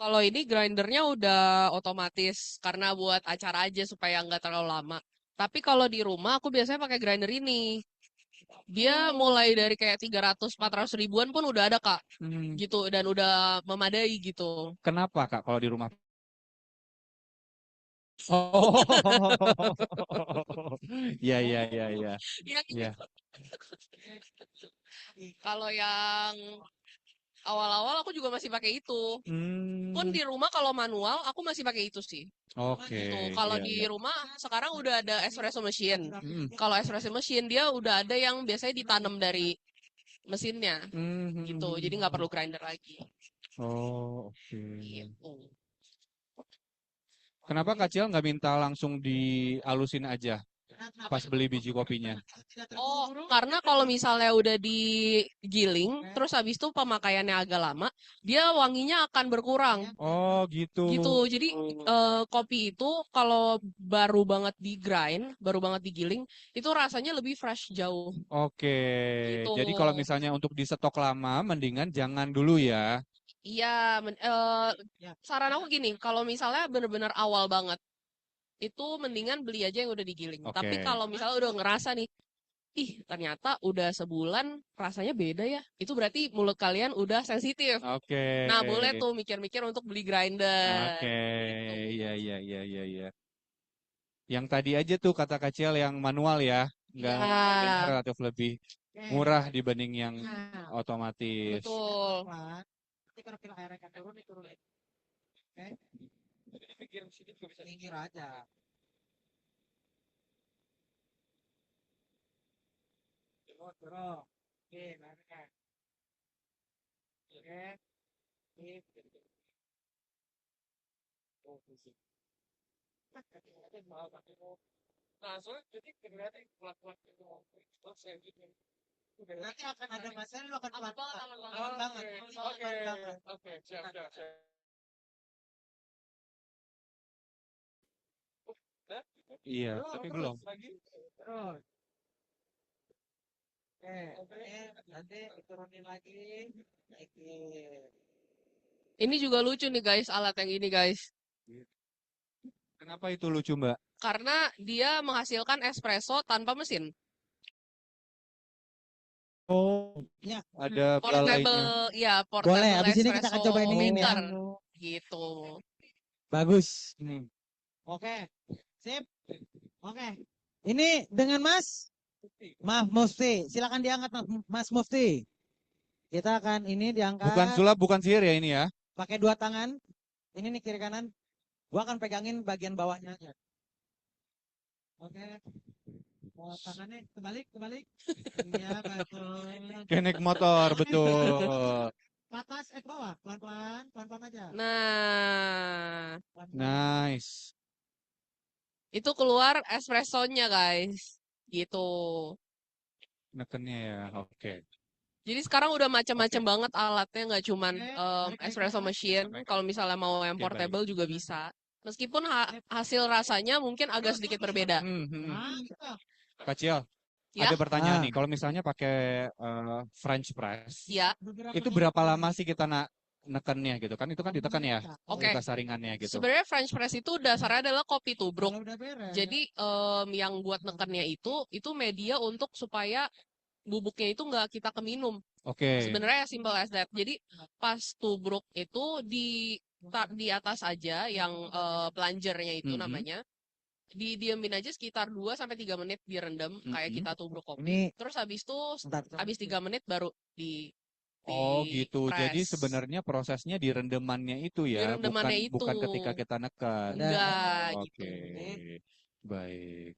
Kalau ini grindernya udah otomatis karena buat acara aja supaya nggak terlalu lama. Tapi kalau di rumah aku biasanya pakai grinder ini. Dia mulai dari kayak 300-400 ribuan pun udah ada Kak. Hmm, Gitu dan udah memadai gitu. Kenapa Kak kalau di rumah? Oh, iya iya iya iya. Iya. Kalau yang awal-awal aku juga masih pakai itu. Pun Hmm, di rumah kalau manual aku masih pakai itu sih. oke, Gitu. Kalau iya di iya. rumah sekarang udah ada espresso machine. Hmm, Kalau espresso machine dia udah ada yang biasanya ditanam dari mesinnya gitu. Jadi nggak perlu hmm. grinder lagi. Oh, oke. Gitu. Kenapa Kak Ciel nggak minta langsung dialusin aja? pas beli biji kopinya? Oh, karena kalau misalnya udah digiling, terus habis itu pemakaiannya agak lama, dia wanginya akan berkurang. Oh, gitu. Gitu. Jadi kopi itu kalau baru banget di grind, baru banget digiling, itu rasanya lebih fresh jauh. Oke. Gitu. Jadi kalau misalnya untuk di stok lama, mendingan jangan dulu ya. Iya, saran aku gini, kalau misalnya bener-bener awal banget, itu mendingan beli aja yang udah digiling. Tapi Oke. kalau misalnya udah ngerasa nih, ih ternyata udah sebulan rasanya beda ya, itu berarti mulut kalian udah sensitif. Oke. Nah, boleh tuh mikir-mikir untuk beli grinder. Oke. Gitu. Iya, iya, iya, iya, iya. Yang tadi aja tuh kata kecil yang manual ya. Nggak Ya, relatif lebih murah dibanding yang otomatis. betul. Nanti kalau pil airnya kan turun, diturunin. Oke, minggir aja. Turun. Oke, airnya. Oke. Sip. Oh, sip. Nah, soalnya jadi kelihatan pelan-pelan gitu. Terus saya gitu. Nanti akan ada masalah, lu akan Aman banget, pelan-pelan. aman Aman banget. banget. Oke, Aman banget. oke, siap, siap, siap. Udah? Iya, tapi Terus belum. lagi. Terus. Oke, nanti diturunin lagi. Naikin. Ini juga lucu nih guys, alat yang ini guys. Kenapa itu lucu, Mbak? Karena dia menghasilkan espresso tanpa mesin. Oh, Ya, ada belalainya. Portable, ya boleh. portable Habis ini kita akan espresso cobain dingin ya. maker. Gitu. Bagus. Hmm. Oke, sip. Oke. Ini dengan Mas Mufti. Silakan diangkat Mas Mufti. Kita akan ini Bukan diangkat sulap, bukan sihir ya ini ya. pakai dua tangan. Ini nih kiri kanan. Gua akan pegangin bagian bawahnya aja. Oke. Oh, tangannya kebalik, kebalik. Iya, betul. Kayak naik motor, betul. Atas, ke bawah. Pelan-pelan, pelan-pelan aja. Nah, Pelan-pelan. Nice. itu keluar espressonya guys. Gitu. Nekennya ya, oke. Jadi sekarang udah macam-macam banget alatnya, nggak cuman Oke, espresso machine. Kalau misalnya mau yang Oke, baik. portable juga bisa. Meskipun hasil rasanya mungkin agak sedikit berbeda. Mantap. Kacil, Ya, ada pertanyaan Ah. nih. Kalau misalnya pakai French press, ya. itu berapa lama sih kita nekennya gitu kan? Itu kan ditekan ya, Oke. kita saringannya gitu. Sebenarnya French press itu dasarnya adalah kopi tubruk. Kalau udah beres. Jadi yang buat nekennya itu media untuk supaya bubuknya itu nggak kita keminum. Oke. Sebenarnya simple as that. Jadi pas tubruk itu di atas aja yang plunger-nya itu Mhm. namanya. Didiemin aja sekitar 2 sampai 3 menit direndam kayak Mhm. kita tubruk kopi. Ini Terus habis itu sebentar. habis 3 menit baru di Oh gitu. Jadi press. sebenarnya prosesnya di rendemannya itu Di ya, rendemannya bukan itu. ketika kita neken. Enggak Oke. gitu. Baik.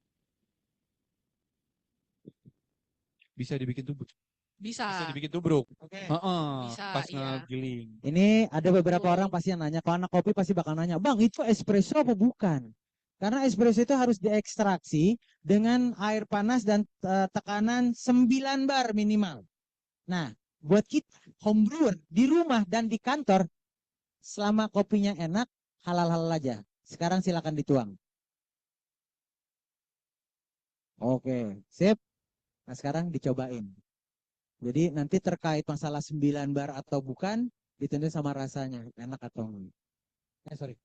Bisa dibikin tubruk. Bisa Bisa. dibikin tubruk. Oke. Heeh, Bisa, pas iya. ngegiling. Ini ada beberapa Betul. orang pasti yang nanya, kalau anak kopi pasti bakal nanya, Bang itu espresso apa bukan? Karena espresso itu harus diekstraksi dengan air panas dan tekanan 9 bar minimal. Nah, buat kita home brewer di rumah dan di kantor, selama kopinya enak, halal-halal aja. Sekarang silakan dituang. Oke, sip. Nah, sekarang dicobain. Jadi nanti terkait masalah 9 bar atau bukan, ditentuin sama rasanya, enak atau enggak. Sorry.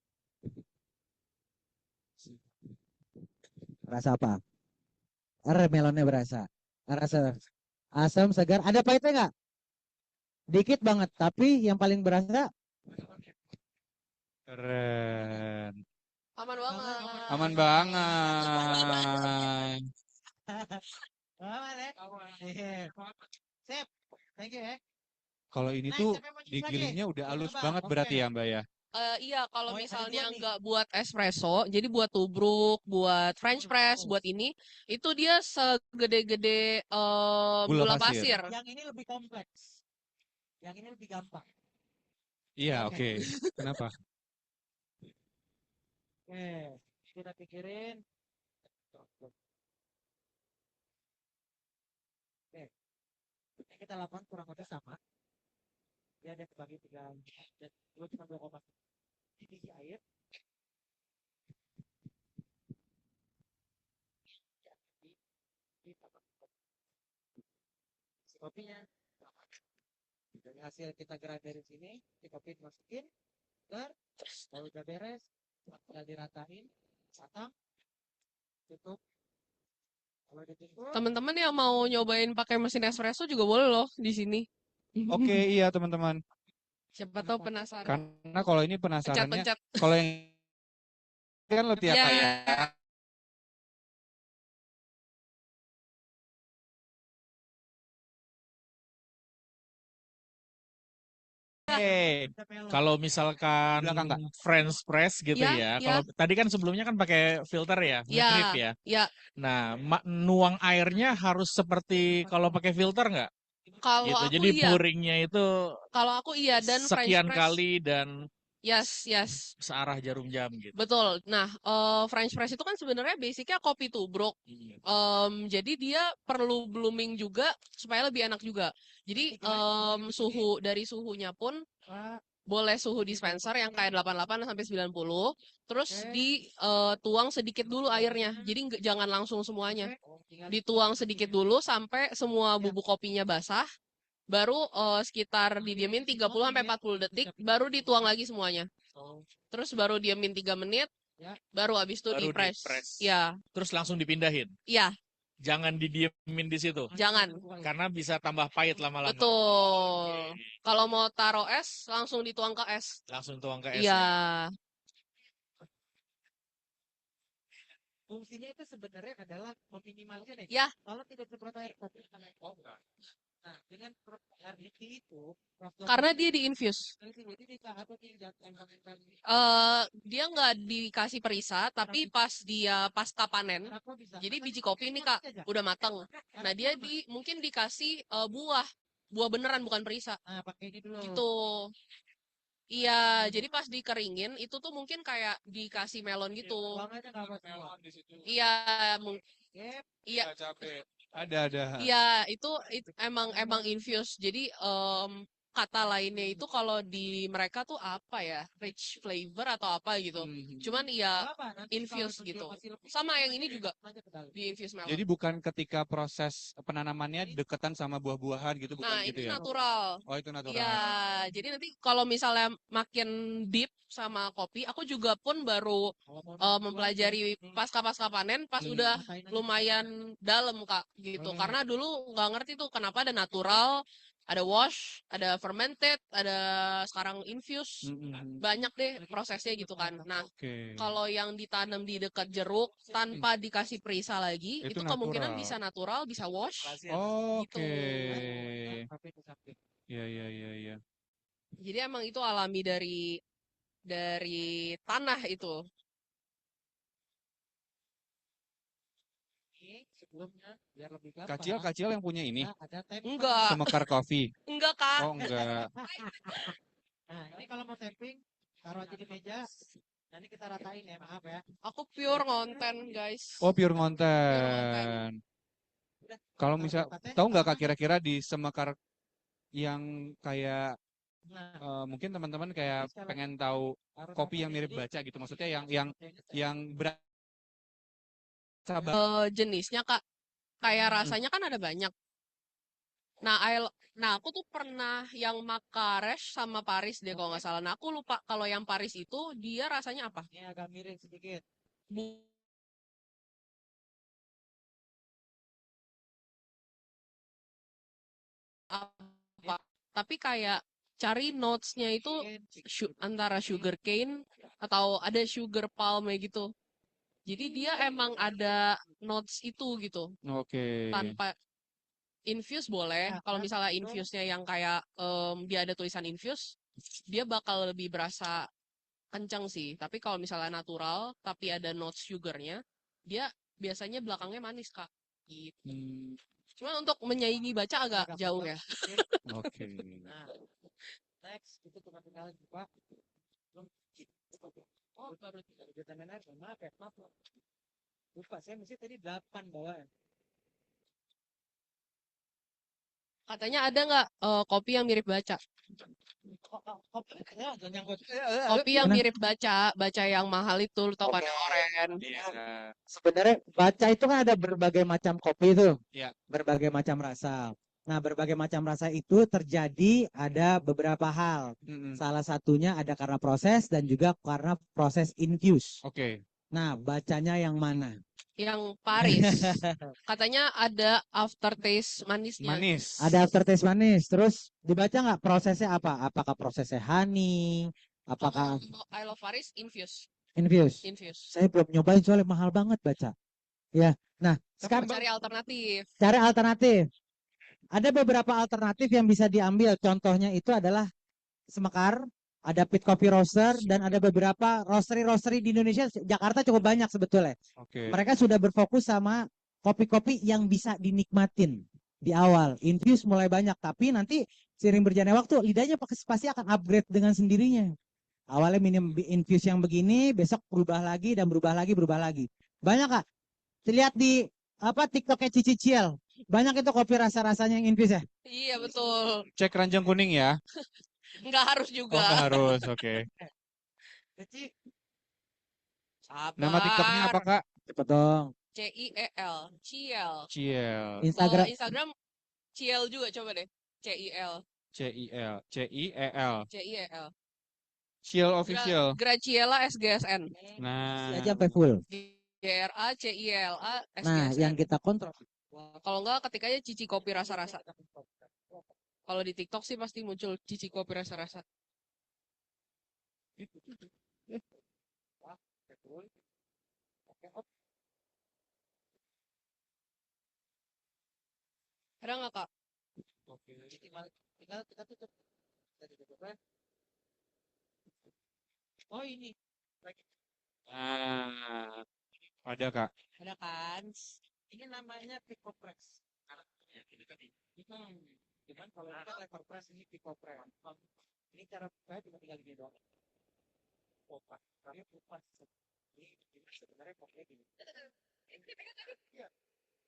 Rasa apa? Melonnya berasa. Rasa asam, segar. Ada pahitnya nggak? Dikit banget. Tapi yang paling berasa Keren. Aman banget. Aman banget. aman ya? Sip. Thank you ya. Kalau ini Nah, tuh siapa yang mau coba digilingnya lagi? udah halus Coba. banget Oke. berarti ya Mbak ya. Iya, kalau Oh, ada misalnya dua nih. nggak buat espresso, jadi buat tubruk, buat French press, buat ini, itu dia segede-gede Gula gula pasir. pasir. Yang ini lebih kompleks. Yang ini lebih gampang. Iya, Oke. oke. Kenapa? Oke. Kita pikirin. kita lakukan kurang lebih sama. Dia ada kebagi 3, dan dua cuma 2,1 diisi air. Si kopinya. Dari hasil kita gerak dari sini, si kopi dimasukin, kalau udah beres, tinggal diratain, patang, tutup. Kalau ditutup, Teman-teman yang mau nyobain pakai mesin espresso juga boleh loh di sini. Oke, iya teman-teman. Siapa tahu penasaran. Karena kalau ini penasarannya, Pencet-pencet. kalau yang kan lebih Ya, kayak Kalau misalkan belakang Kak. French press gitu ya, ya, ya, kalau tadi kan sebelumnya kan pakai filter ya, ngedrip ya, ya. ya. Nah, nuang airnya harus seperti kalau pakai filter nggak? Kalau Gitu. aku Jadi iya, pouringnya itu kalau aku iya dan French sekian press. kali dan Yes, yes. searah jarum jam gitu. Betul. Nah, French press itu kan sebenarnya basicnya kopi tubruk. Jadi dia perlu blooming juga supaya lebih enak juga. Jadi suhu dari suhunya pun boleh suhu dispenser yang kayak 88 sampai 90. Terus dituang sedikit dulu airnya. Jadi jangan langsung semuanya. Dituang sedikit dulu sampai semua bubuk kopinya basah. Baru sekitar didiemin 30 sampai 40 detik, baru dituang lagi semuanya. Terus baru diemin 3 menit, baru habis itu Baru di-press. di-press. Ya, Terus langsung dipindahin. iya, Jangan didiemin di situ. jangan. Karena bisa tambah pahit lama-lama. Betul. Kalau mau taruh es, langsung dituang ke es. Langsung tuang ke es Iya, ya. fungsinya itu sebenarnya adalah meminimalkan ya. ya, Kalau tidak semprot air kopi, nah dengan air dikit itu, karena dia di-infuse. jadi bisa apa tidak Dia nggak dikasih perisa, tapi pas dia pasca panen, jadi biji kopi ini Kak, udah matang. Nah, dia mungkin dikasih buah beneran bukan perisa. Nah, pakai ini dulu. Gitu. Iya, jadi pas dikeringin itu tuh mungkin kayak dikasih melon gitu. Buang aja nggak apa-apa. Iya, iya, Ada. iya itu emang infuse. Jadi kata lainnya itu kalau di mereka tuh apa ya, rich flavor atau apa gitu. Cuman iya infuse gitu. Sama yang ini juga di infuse melon. Jadi bukan ketika proses penanamannya deketan sama buah-buahan gitu, bukan Nah, gitu ini ya? natural. Oh, itu natural. Iya, jadi nanti kalau misalnya makin deep sama kopi, aku juga pun baru mempelajari pasca panen pas udah lumayan dalam Kak gitu. Karena dulu nggak ngerti tuh kenapa ada natural, ada wash, ada fermented, ada sekarang infuse. Banyak deh prosesnya gitu kan. Nah, Oke. kalau yang ditanam di dekat jeruk tanpa dikasih perisa lagi, Itu itu kemungkinan natural. bisa natural, bisa wash. Oke. Gitu. Iya. Jadi emang itu alami dari tanah itu. Sebelumnya biar lebih gampang. Kacil yang punya ini. Ada Enggak, Semekar Coffee. enggak Kak. Oh, enggak. Nah, ini kalau mau tapping, taruh aja di meja. Nanti kita ratain ya, maaf ya. Aku pure ngonten, guys. Oh, pure Pure ngonten. ngonten. Kalau misal, tahu nggak Kak kira-kira di Semekar yang kayak mungkin teman-teman kayak pengen tahu kopi yang mirip baca gitu, maksudnya yang berasa Jenisnya Kak, kayak rasanya kan ada banyak. Nah, aku tuh pernah yang Makaresh sama Paris deh kalau nggak salah. Nah, aku lupa kalau yang Paris itu dia rasanya apa? Ini agak miring sedikit. Apa? Tapi kayak cari notes-nya itu antara sugar cane atau ada sugar palm gitu. Jadi dia emang ada notes itu gitu. Oke. Tanpa infuse boleh. Kalau misalnya infuse-nya yang kayak dia ada tulisan infuse, dia bakal lebih berasa kencang sih. Tapi kalau misalnya natural, tapi ada notes sugarnya, dia biasanya belakangnya manis, Kak. Gitu. Cuma untuk menyaingi baca agak jauh ya. Oke. Nah, next itu cuma tinggal buka. Oh, baru vitamin air, maaf ya, maaf. Lupa, saya mesti tadi 8 bawaan. Katanya ada nggak kopi yang mirip baca? Kopi yang Mana? mirip baca yang mahal itu, lu tau kan yang oren. Iya. Sebenarnya baca itu kan ada berbagai macam kopi itu, Iya. berbagai macam rasa. Nah, berbagai macam rasa itu terjadi ada beberapa hal. Mm-mm. Salah satunya ada karena proses dan juga karena proses infuse. Oke. Nah, bacanya yang mana? Yang Paris. Katanya ada aftertaste manisnya. Manis. Ada aftertaste manis. Terus dibaca nggak prosesnya apa? Apakah prosesnya honey? Apakah I love Paris infuse. infuse? Infuse. Saya belum nyobain soalnya mahal banget baca. Ya. Nah, sekarang Cari alternatif. cari alternatif. Ada beberapa alternatif yang bisa diambil. Contohnya itu adalah Semekar, ada Pit Coffee Roaster, dan ada beberapa roastery-roastery di Indonesia. Jakarta cukup banyak sebetulnya. Oke. Mereka sudah berfokus sama kopi-kopi yang bisa dinikmatin di awal. Infuse mulai banyak, tapi nanti seiring berjalannya waktu, lidahnya pasti akan upgrade dengan sendirinya. Awalnya minum infuse yang begini, besok berubah lagi dan berubah lagi, berubah lagi. Banyak Kak? Lihat di TikToknya Cici Ciel. Banyak itu kopi rasa-rasanya yang infuse ya. Iya betul. Cek keranjang kuning ya. Nggak harus Oh, juga. nggak harus. Oke. Nama TikToknya apa, Sabar. Kak? Cepet dong. CIEL. Ciel. Ciel. Instagram. Instagram Ciel juga coba deh. CIL. CIL. CIEL. CIEL. Ciel official. Graciela SGSN. Nah. Aja sampai full. GRACIELA Nah, yang SGSN. kita kontrol. Kalau enggak ketik aja Cici Kopi Rasa-Rasa. Kalau di TikTok sih pasti muncul Cici Kopi Rasa-Rasa. Ada nggak Kak? Tinggal kita tutup. Oh ini. Nah. Ada, Kak. Ada kan? Ini namanya Pico Press. Cuman kalau kita lever press ini Pico Press. Ini cara saya cuma tinggal gini doang. Kopas. Kami kupas. Ini sebenarnya kopnya gini. Ya.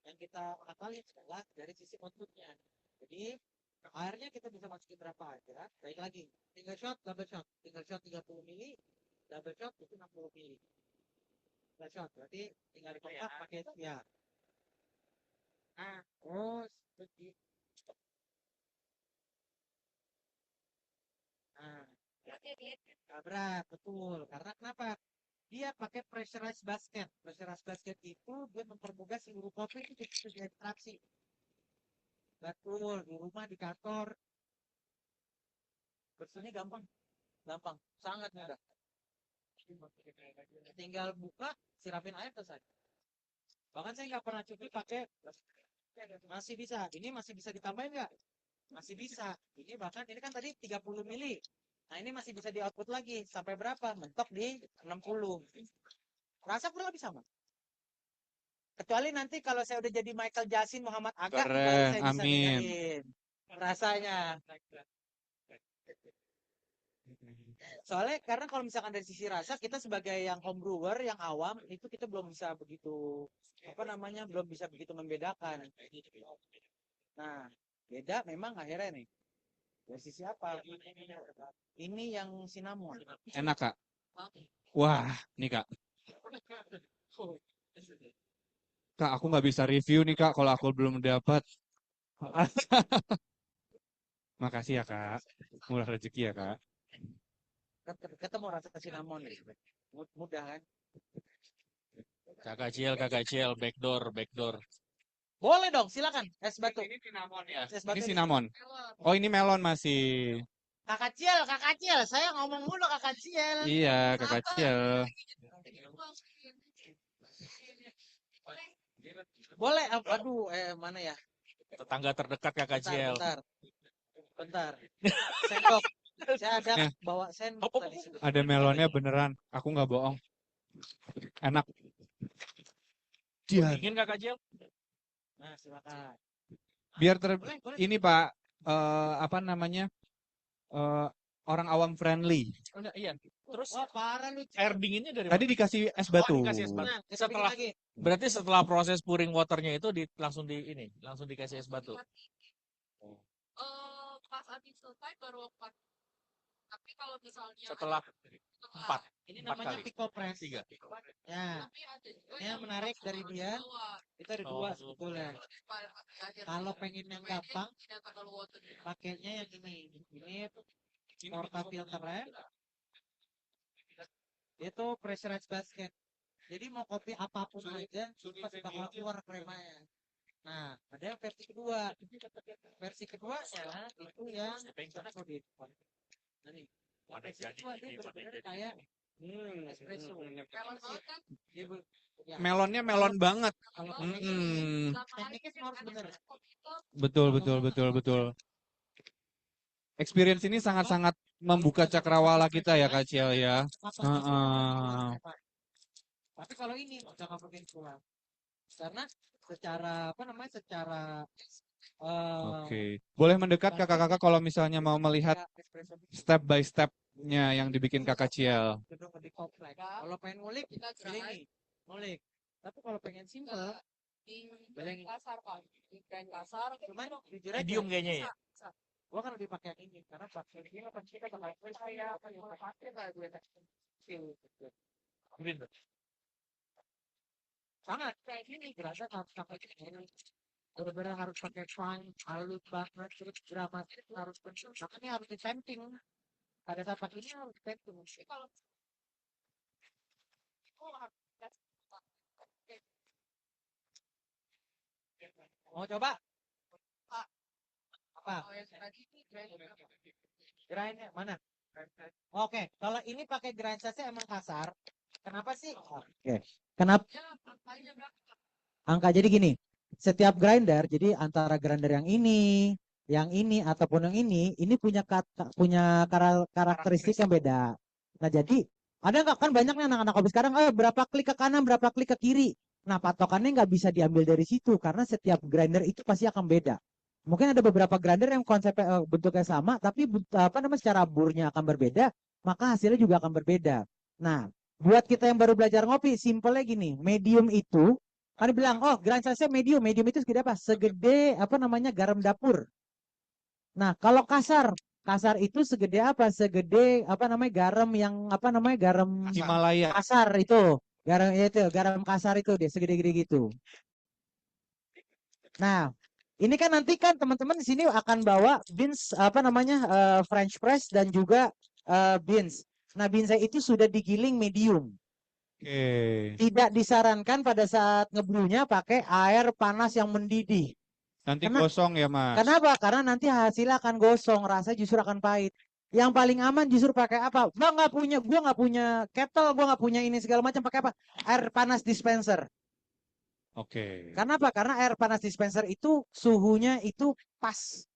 Yang kita akalin adalah dari sisi outputnya. Jadi airnya kita bisa masukin berapa aja. Baik lagi. Tinggal shot, double shot. Tinggal shot 30 mili. Double shot itu 60 mili. Double shot. Berarti tinggal dikopak pakai itu ya. Nah, terus begitu. Nah, berat, betul. Karena kenapa? Dia pakai pressurized basket. Pressurized basket itu dia mempermudah seluruh kopi itu bisa diekstraksi. Betul, di rumah, di kantor. Bersihnya gampang. Gampang, sangat mudah. Tinggal buka, siramin air selesai. Bahkan saya nggak pernah cuci pakai, masih bisa. Ini masih bisa ditambahin nggak? Masih bisa. Ini bahkan ini kan tadi 30 mili. Nah ini masih bisa di output lagi. Sampai berapa? Mentok di 60. Rasa kurang lebih sama. Kecuali nanti kalau saya udah jadi Michael Jasin Muhammad Aga, baru Keren, saya bisa amin. bedain rasanya. Soalnya karena kalau misalkan dari sisi rasa, kita sebagai yang home brewer, yang awam, itu kita belum bisa begitu, belum bisa begitu membedakan. Nah, beda memang akhirnya nih. Dari sisi apa? Ini yang cinnamon. Enak, Kak. Wah, nih, Kak. Kak, aku nggak bisa review nih, Kak, kalau aku belum dapat. Makasih ya, Kak. Murah rezeki ya, Kak. Ketemu rasa cinnamon nih. Mudah kan? Kakak Ciel, backdoor. Boleh dong, silakan. Es batu. Ini cinnamon ya. Es batu Ini ini. cinnamon. Oh, ini melon masih. Kakak Ciel. Saya ngomong mulu Kakak Ciel. Iya, Kakak Ciel. Boleh, aduh, mana ya? Tetangga terdekat Kakak Ciel. Bentar. Sendok. Saya ada Nah. bawa sendok tadi. Ada melonnya beneran. Aku nggak bohong. Enak. Dia. Ingin Kakak Ciel? Nah, silakan. Biar Boleh. ini Pak, apa namanya? Orang awam friendly. Iya. Terus Wah, parah lu. air dinginnya dari Tadi mana? dikasih es batu. dikasih es batu. Nah, Setelah lagi. berarti setelah proses pouring waternya itu langsung dikasih es batu. pas habis selesai baru 4. Tapi kalau misalnya Setelah setelah 4. Ini 4 namanya kali. pico press. 3. Ya, tapi ada juga ini yang menarik dari dia. Itu ada dua Oh. sebetulnya. Kalau pengen yang gampang, pakainya yang ini. Ini porta filternya. Itu pressurized basket. Jadi mau kopi apapun aja, pasti bakal keluar kremanya. Nah, ada yang versi kedua. Versi keduanya itu yang karena kalau di ini. Versi kedua dia benar-benar kayak espresso. Melon banget kan? Dia ya, Melonnya melon banget. kalau Hmm. tekniknya semua harus benar. Betul, betul, betul, betul. Experience ini sangat-sangat membuka cakrawala kita ya Kak Ciel ya. Heeh. Tapi kalau ini jangan mungkin keluar. Karena secara apa namanya? Secara Oke. Boleh mendekat kakak-kakak kalau misalnya mau melihat kayak espresso step by step-nya yang dibikin Kakak Ciel. cenderung lebih kompleks. Kalau pengen ngulik, Kita pilih gerai nih, ngulik. Tapi kalau pengen simple, di Bayangin. pasar kan, di grand pasar. cuman jujur aja, Medium kayaknya ya. gua kan lebih pakai yang ini karena pakai ini apa kita pakai saya apa yang pakai lah gue Green. sangat kayak gini berasa harus pakai ini benar-benar harus pakai fine halus banget terus dramatis harus benar makanya harus disamping pada saat pakai ini harus disamping Kalau mau coba apa yang tadi ini grand grindnya mana oke kalau ini pakai grind saya emang kasar kenapa sih oke kenapa ya angkanya berapa? angka jadi gini setiap grinder jadi antara grinder yang ini ataupun yang ini punya karakteristik yang beda nah jadi ada nggak kan banyak nih anak-anak kopi sekarang berapa klik ke kanan berapa klik ke kiri nah patokannya nggak bisa diambil dari situ karena setiap grinder itu pasti akan beda mungkin ada beberapa grinder yang konsepnya bentuknya sama tapi apa namanya secara burnya akan berbeda maka hasilnya juga akan berbeda nah buat kita yang baru belajar ngopi simpelnya gini medium itu kan bilang oh grind size medium itu segede apa segede apa namanya garam dapur nah kalau kasar itu segede apa segede apa namanya garam yang apa namanya garam Himalaya. kasar itu garam itu garam kasar itu deh segede-gede gitu nah ini kan nanti kan teman-teman di sini akan bawa beans apa namanya French press dan juga beans nah beans itu sudah digiling medium Oke. tidak disarankan pada saat ngebrunya pakai air panas yang mendidih. Nanti Karena- gosong ya Mas. Kenapa? Karena nanti hasilnya akan gosong, rasanya justru akan pahit. Yang paling aman justru pakai apa? Gua nggak punya kettle, gua nggak punya ini segala macam. Pakai apa? Air panas dispenser. Oke. Karena apa? Karena air panas dispenser itu suhunya itu pas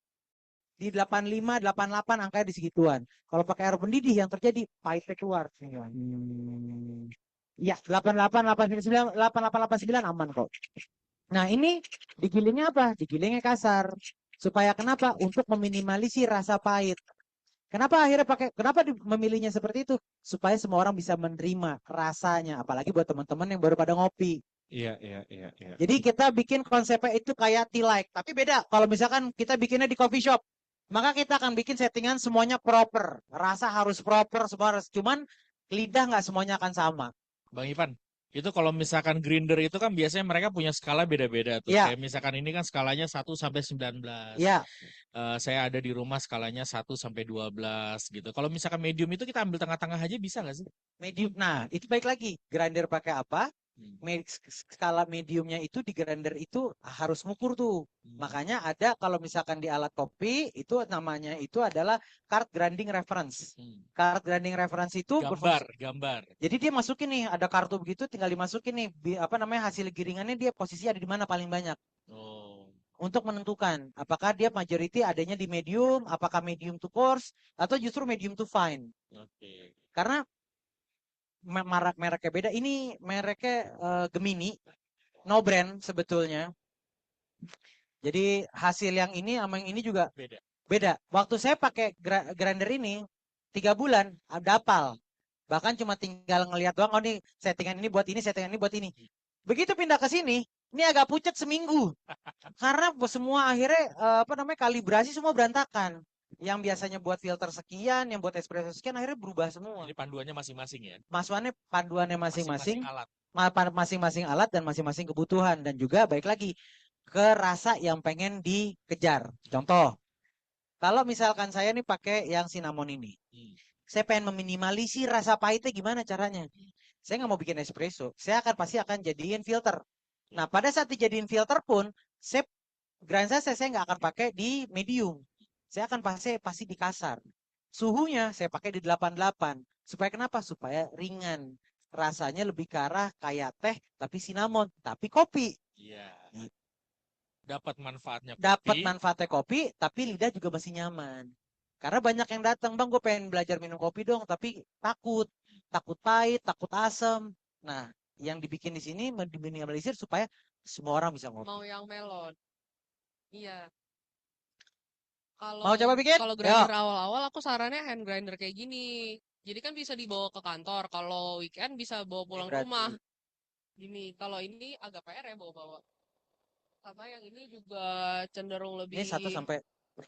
di 85, 88 angkanya di segituan. Kalau pakai air pendidih yang terjadi pahitnya keluar. Iya, 88, 89, 88, 89 aman kok. Nah, ini digilingnya apa? Digilingnya kasar. Supaya kenapa? Untuk meminimalisir rasa pahit. Kenapa akhirnya kenapa memilihnya seperti itu? Supaya semua orang bisa menerima rasanya. Apalagi buat teman-teman yang baru pada ngopi. Iya. Jadi kita bikin konsepnya itu kayak tea like. Tapi beda. Kalau misalkan kita bikinnya di coffee shop. Maka kita akan bikin settingan semuanya proper. Rasa harus proper semua harus. Cuman lidah nggak semuanya akan sama. Bang Ivan, itu kalau misalkan grinder itu kan biasanya mereka punya skala beda-beda tuh. Iya. Kayak misalkan ini kan skalanya 1 sampai 19. Ya, Saya ada di rumah skalanya 1 sampai 12 gitu. Kalau misalkan medium itu kita ambil tengah-tengah aja bisa nggak sih? medium. Nah, itu baik lagi. Grinder pakai apa? Skala mediumnya itu di grinder itu harus ngukur tuh. Makanya ada kalau misalkan di alat kopi itu namanya itu adalah card grinding reference. Card grinding reference itu Gambar. jadi dia masukin nih ada kartu begitu tinggal dimasukin nih apa namanya hasil giringannya dia posisi ada di mana paling banyak. Oh. Untuk menentukan apakah dia majority adanya di medium, apakah medium to coarse atau justru medium to fine. Oke. Karena mereknya beda. Ini mereknya Gemini, no brand sebetulnya. Jadi hasil yang ini sama yang ini juga beda. Waktu saya pakai grinder ini 3 bulan ada hafal. Bahkan cuma tinggal ngelihat doang. Oh nih settingan ini buat ini, settingan ini buat ini. Begitu pindah ke sini, ini agak pucat seminggu. Karena semua akhirnya apa namanya kalibrasi semua berantakan. Yang biasanya buat filter sekian, yang buat espresso sekian, akhirnya berubah semua. Jadi panduannya masing-masing ya. Panduannya Masing-masing masing-masing, alat. masing-masing alat dan masing-masing kebutuhan. Dan juga baik lagi ke rasa yang pengen dikejar. Contoh, kalau misalkan saya nih pakai yang cinnamon ini, saya pengen meminimalisir rasa pahitnya, gimana caranya? Saya nggak mau bikin espresso, saya pasti akan jadiin filter. Nah, pada saat dijadiin filter pun, saya grind saya nggak akan pakai di medium. Saya akan pasti di kasar. Suhunya saya pakai di 88. Supaya kenapa? Supaya ringan. Rasanya lebih ke arah kayak teh, tapi cinnamon, tapi kopi. Iya. Dapat manfaatnya Dapat kopi. manfaatnya kopi, tapi lidah juga masih nyaman. Karena banyak yang datang, bang, gue pengen belajar minum kopi dong, tapi takut pahit, takut asam. Nah, yang dibikin di sini diminimalisir supaya semua orang bisa ngopi. Mau yang melon. Iya. Mau coba bikin? Kalau Yuk. grinder awal-awal aku sarannya hand grinder kayak gini. Jadi kan bisa dibawa ke kantor. Kalau weekend bisa bawa pulang ke Berarti rumah. Gini, kalau ini agak PR ya bawa-bawa. Sama yang ini juga cenderung ini lebih 1 sampai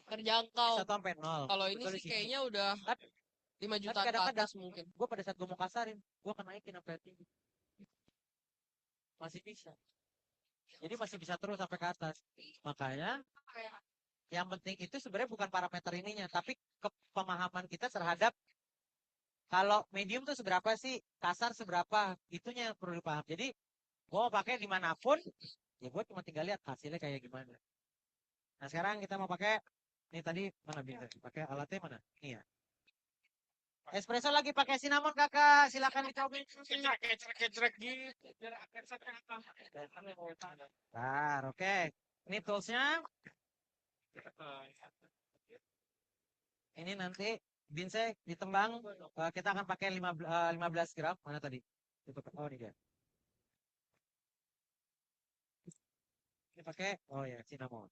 terjangkau. 0. Kalau ini Betul sih di sini. kayaknya udah Tapi 5 jutaan ke kadang-kadang atas mungkin. gue pada saat gue mau kasarin, gue akan naikin sampai tinggi. Masih bisa. Jadi masih bisa terus sampai ke atas. Makanya yang penting itu sebenarnya bukan parameter ininya, tapi pemahaman kita terhadap kalau medium tuh seberapa sih, kasar seberapa, itunya yang perlu dipaham. Jadi gue mau pakai dimanapun, ya gue cuma tinggal lihat hasilnya kayak gimana. Nah sekarang kita mau pakai, ini tadi mana bisa pakai alatnya mana? Ini ya. Espresso lagi pakai cinnamon kakak, silakan dicoba. Kecrek gitu. Bentar, oke. Ini toolsnya. Ini nanti binsnya ditembang. Kita akan pakai 15 gram. Mana tadi? Oh ini dia. Ini pakai, oh ya, cinnamon.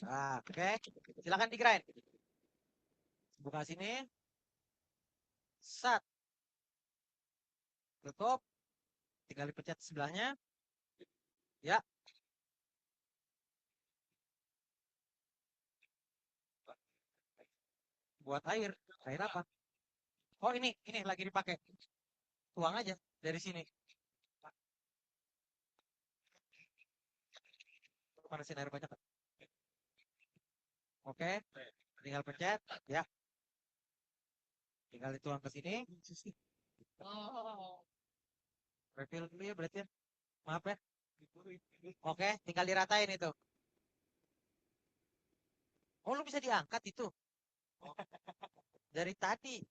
Oke. Silakan di grind. Buka sini. Sat. Tutup. Tinggal dipencet sebelahnya. Ya. Buat air. Air apa? Oh ini lagi dipakai. Tuang aja dari sini. Panasin air banyak. Oke. Tinggal pencet. Ya. Tinggal dituang ke sini. Oh. Refill dulu ya berarti ya. Maaf ya. Oke, tinggal diratain itu. Oh, lu bisa diangkat itu. Dari tadi.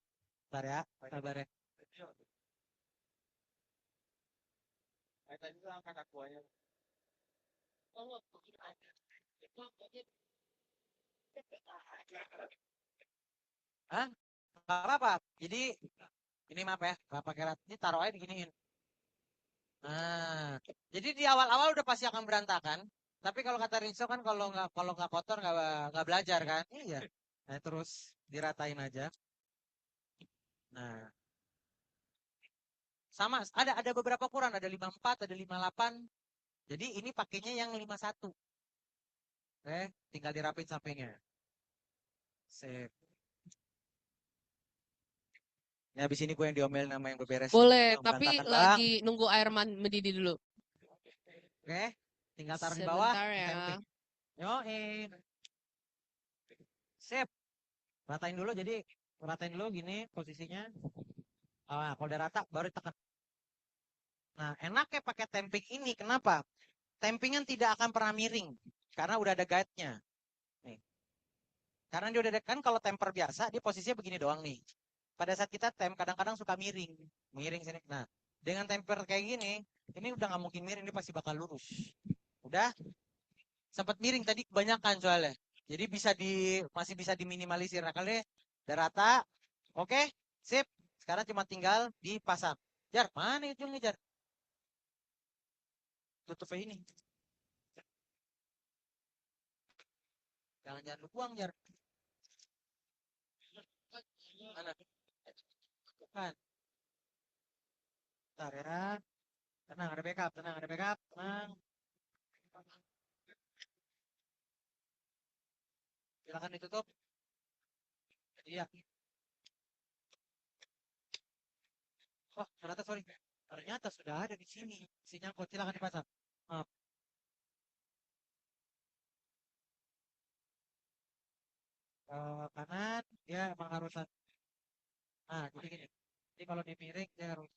Bentar ya, sabar ya. Tadi tuh angkat akuanya. Hah? Gak apa-apa. Jadi, ini maaf ya, gak pakai rat. Ini taruh aja diginiin. Nah, jadi di awal-awal udah pasti akan berantakan. Tapi kalau kata Rinso kan kalau nggak kotor nggak belajar kan? Iya. Nah, terus diratain aja. Nah, sama ada beberapa ukuran, ada 54, ada 58. Jadi ini pakainya yang 51. Oke, tinggal dirapin sampingnya. Sip. Ini habis ini gue yang diomelin sama yang beberes. Boleh, Yang tapi berantakan, Bang. lagi nunggu air mendidih dulu. Oke, tinggal taruh di bawah. Sebentar ya. Temping. Yoi. Sip. Ratain dulu, jadi ratain dulu gini posisinya. Kalau udah rata baru tekan. Nah, enaknya pakai temping ini. Kenapa? Tempingan tidak akan pernah miring. Karena udah ada guide-nya. Nih. Karena dia udah ada, kan kalau temper biasa, dia posisinya begini doang nih. Pada saat kita kadang-kadang suka miring. Miring sini. Nah, dengan temper kayak gini, ini udah nggak mungkin miring, dia pasti bakal lurus. Udah? Sempat miring tadi kebanyakan soalnya. Jadi masih bisa diminimalisir. Nah, kali udah rata. Oke, sip. Sekarang cuma tinggal dipasang. Jar, mana ujungnya, Jar? Tutup ini. Jangan lu buang, Jar. Mana? Bukan. Bentar ya. Tenang, ada backup, tenang. Silakan ditutup. Iya. Oh, ternyata sorry. Ternyata sudah ada di sini. Si nyangkut, silakan dipasang. Maaf. Kanan, dia emang harus. Nah, jadi gini. Jadi kalau di miring, dia harus.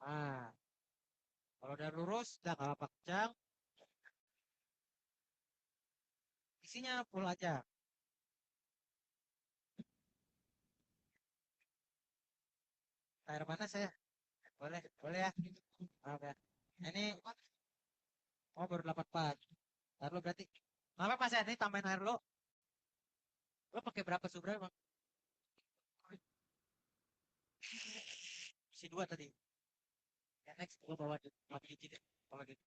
Nah, kalau udah lurus, udah nggak apa kencang. Isinya full aja. Air mana saya? Boleh, boleh ya. Maaf ya. Ini, oh baru 84. Ntar lo berarti. Maaf Mas ya, ini tambahin air lo. Lo pakai berapa subra emang? Si 2 tadi. Ya next, gue bawa 4 biji deh. Kalau gitu.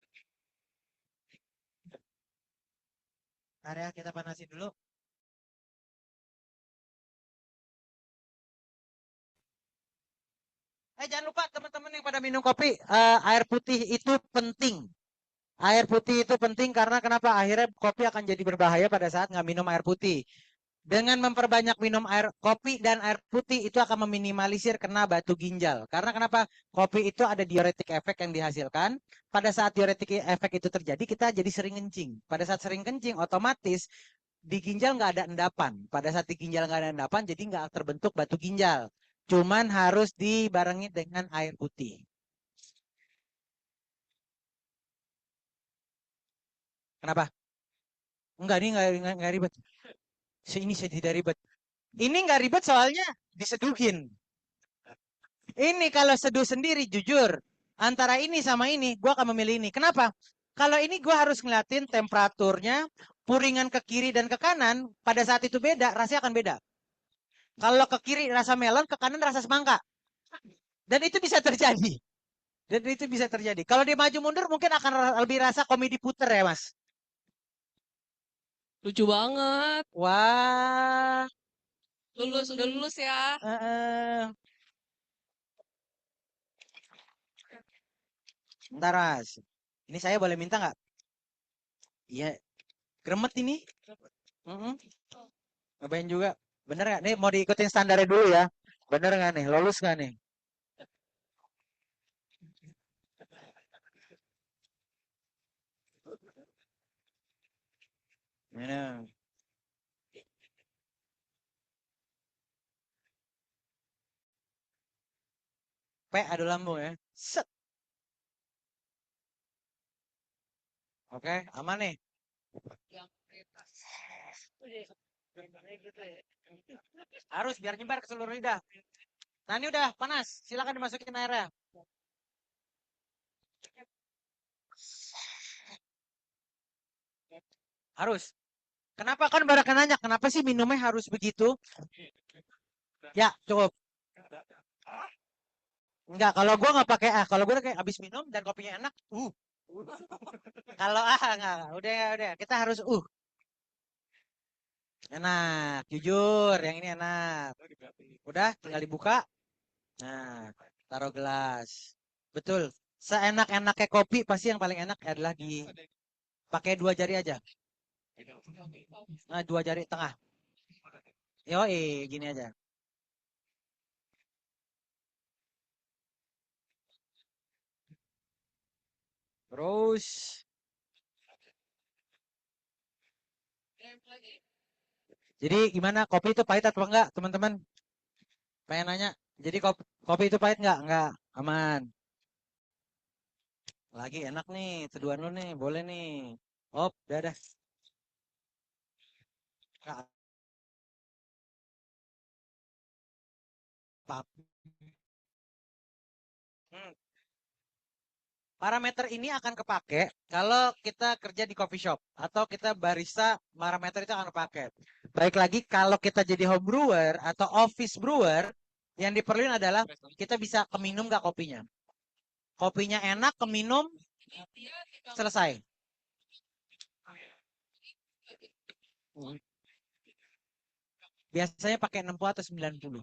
Ntar ya, kita panasin dulu. Jangan lupa teman-teman yang pada minum kopi, air putih itu penting. Air putih itu penting karena kenapa? Akhirnya kopi akan jadi berbahaya pada saat nggak minum air putih. Dengan memperbanyak minum air kopi dan air putih itu akan meminimalisir kena batu ginjal. Karena kenapa? Kopi itu ada diuretik efek yang dihasilkan. Pada saat diuretik efek itu terjadi, kita jadi sering kencing. Pada saat sering kencing, otomatis di ginjal nggak ada endapan. Pada saat di ginjal nggak ada endapan, jadi nggak terbentuk batu ginjal. Cuman harus dibarengi dengan air putih. Kenapa? Enggak, ini nggak ribet. Ini saya tidak ribet. Ini nggak ribet soalnya diseduhin. Ini kalau seduh sendiri, jujur. Antara ini sama ini, gue akan memilih ini. Kenapa? Kalau ini gue harus ngeliatin temperaturnya, puringan ke kiri dan ke kanan, pada saat itu beda, rasanya akan beda. Kalau ke kiri rasa melon, ke kanan rasa semangka. Dan itu bisa terjadi. Dan itu bisa terjadi. Kalau dia maju mundur mungkin akan lebih rasa komedi puter ya mas. Lucu banget. Wah. Lulus, udah lulus ya. Bentar mas. Ini saya boleh minta nggak? Iya. Gremet ini. Ngapain juga. Bener nggak? Nih mau diikutin standarnya dulu ya. Bener nggak nih? Lulus nggak nih? Ini. P adu lambung ya. Set. Oke, aman nih. Harus biar nyebar ke seluruh lidah. Nah ini udah panas. Silakan dimasukin airnya. Harus. Kenapa kan baru nanya? Kenapa sih minumnya harus begitu? Ya cukup. Enggak, kalau gua nggak pakai kalau gua kayak abis minum dan kopinya enak, Kalau enggak, udah, kita harus enak, jujur, yang ini enak. Udah, tinggal dibuka. Nah, taruh gelas. Betul. Seenak-enaknya kopi pasti yang paling enak adalah pakai 2 jari aja. Nah, 2 jari tengah. Gini aja. Terus jadi gimana kopi itu pahit atau enggak, teman-teman? Pengen nanya. Jadi kopi itu pahit enggak? Enggak, aman. Lagi enak nih, teduhan lu nih, boleh nih. Dadah. Enggak apa. Hmm. Parameter ini akan kepake kalau kita kerja di coffee shop atau kita barista, parameter itu akan kepake. Baik lagi kalau kita jadi home brewer atau office brewer, yang diperluin adalah kita bisa keminum gak kopinya. Kopinya enak, keminum, selesai. Biasanya pakai 60 atau 90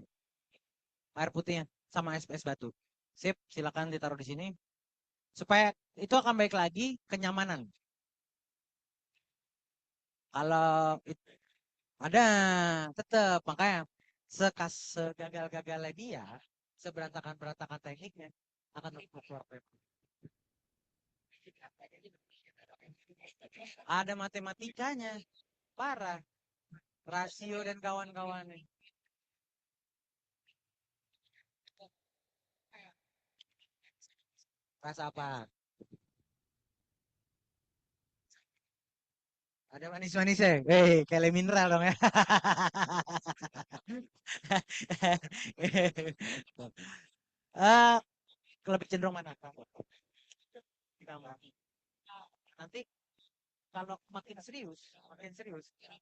air putihnya sama es batu. Sip, silakan ditaruh di sini. Supaya itu akan baik lagi kenyamanan. Kalau ada tetap makanya segagal-gagalnya dia, seberantakan-berantakan tekniknya akan keluar. Ada matematikanya, parah. Rasio dan kawan-kawannya. Rasa apa? Ada manis-manisnya. Kayak mineral dong ya. Eh, lebih cenderung mana? Nanti kalau makin serius,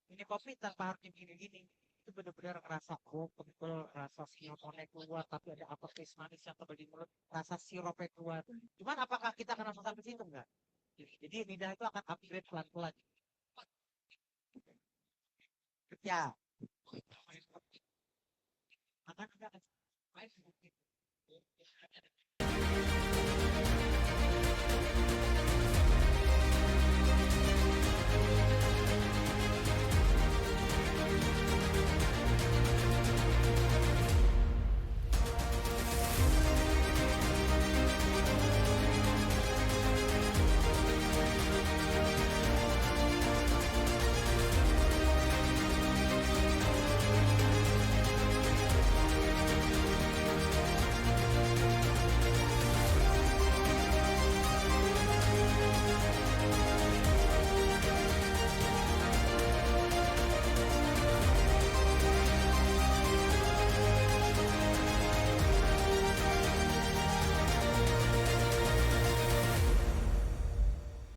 ini kopi tanpa harus gini-gini. Itu benar-benar rasa kental, rasa sirupnya keluar, tapi ada aftertaste manis yang tebal di mulut, rasa sirupnya keluar. Cuman apakah kita akan langsung sampai situ enggak? Jadi lidah itu akan upgrade pelan-pelan. Ya, akan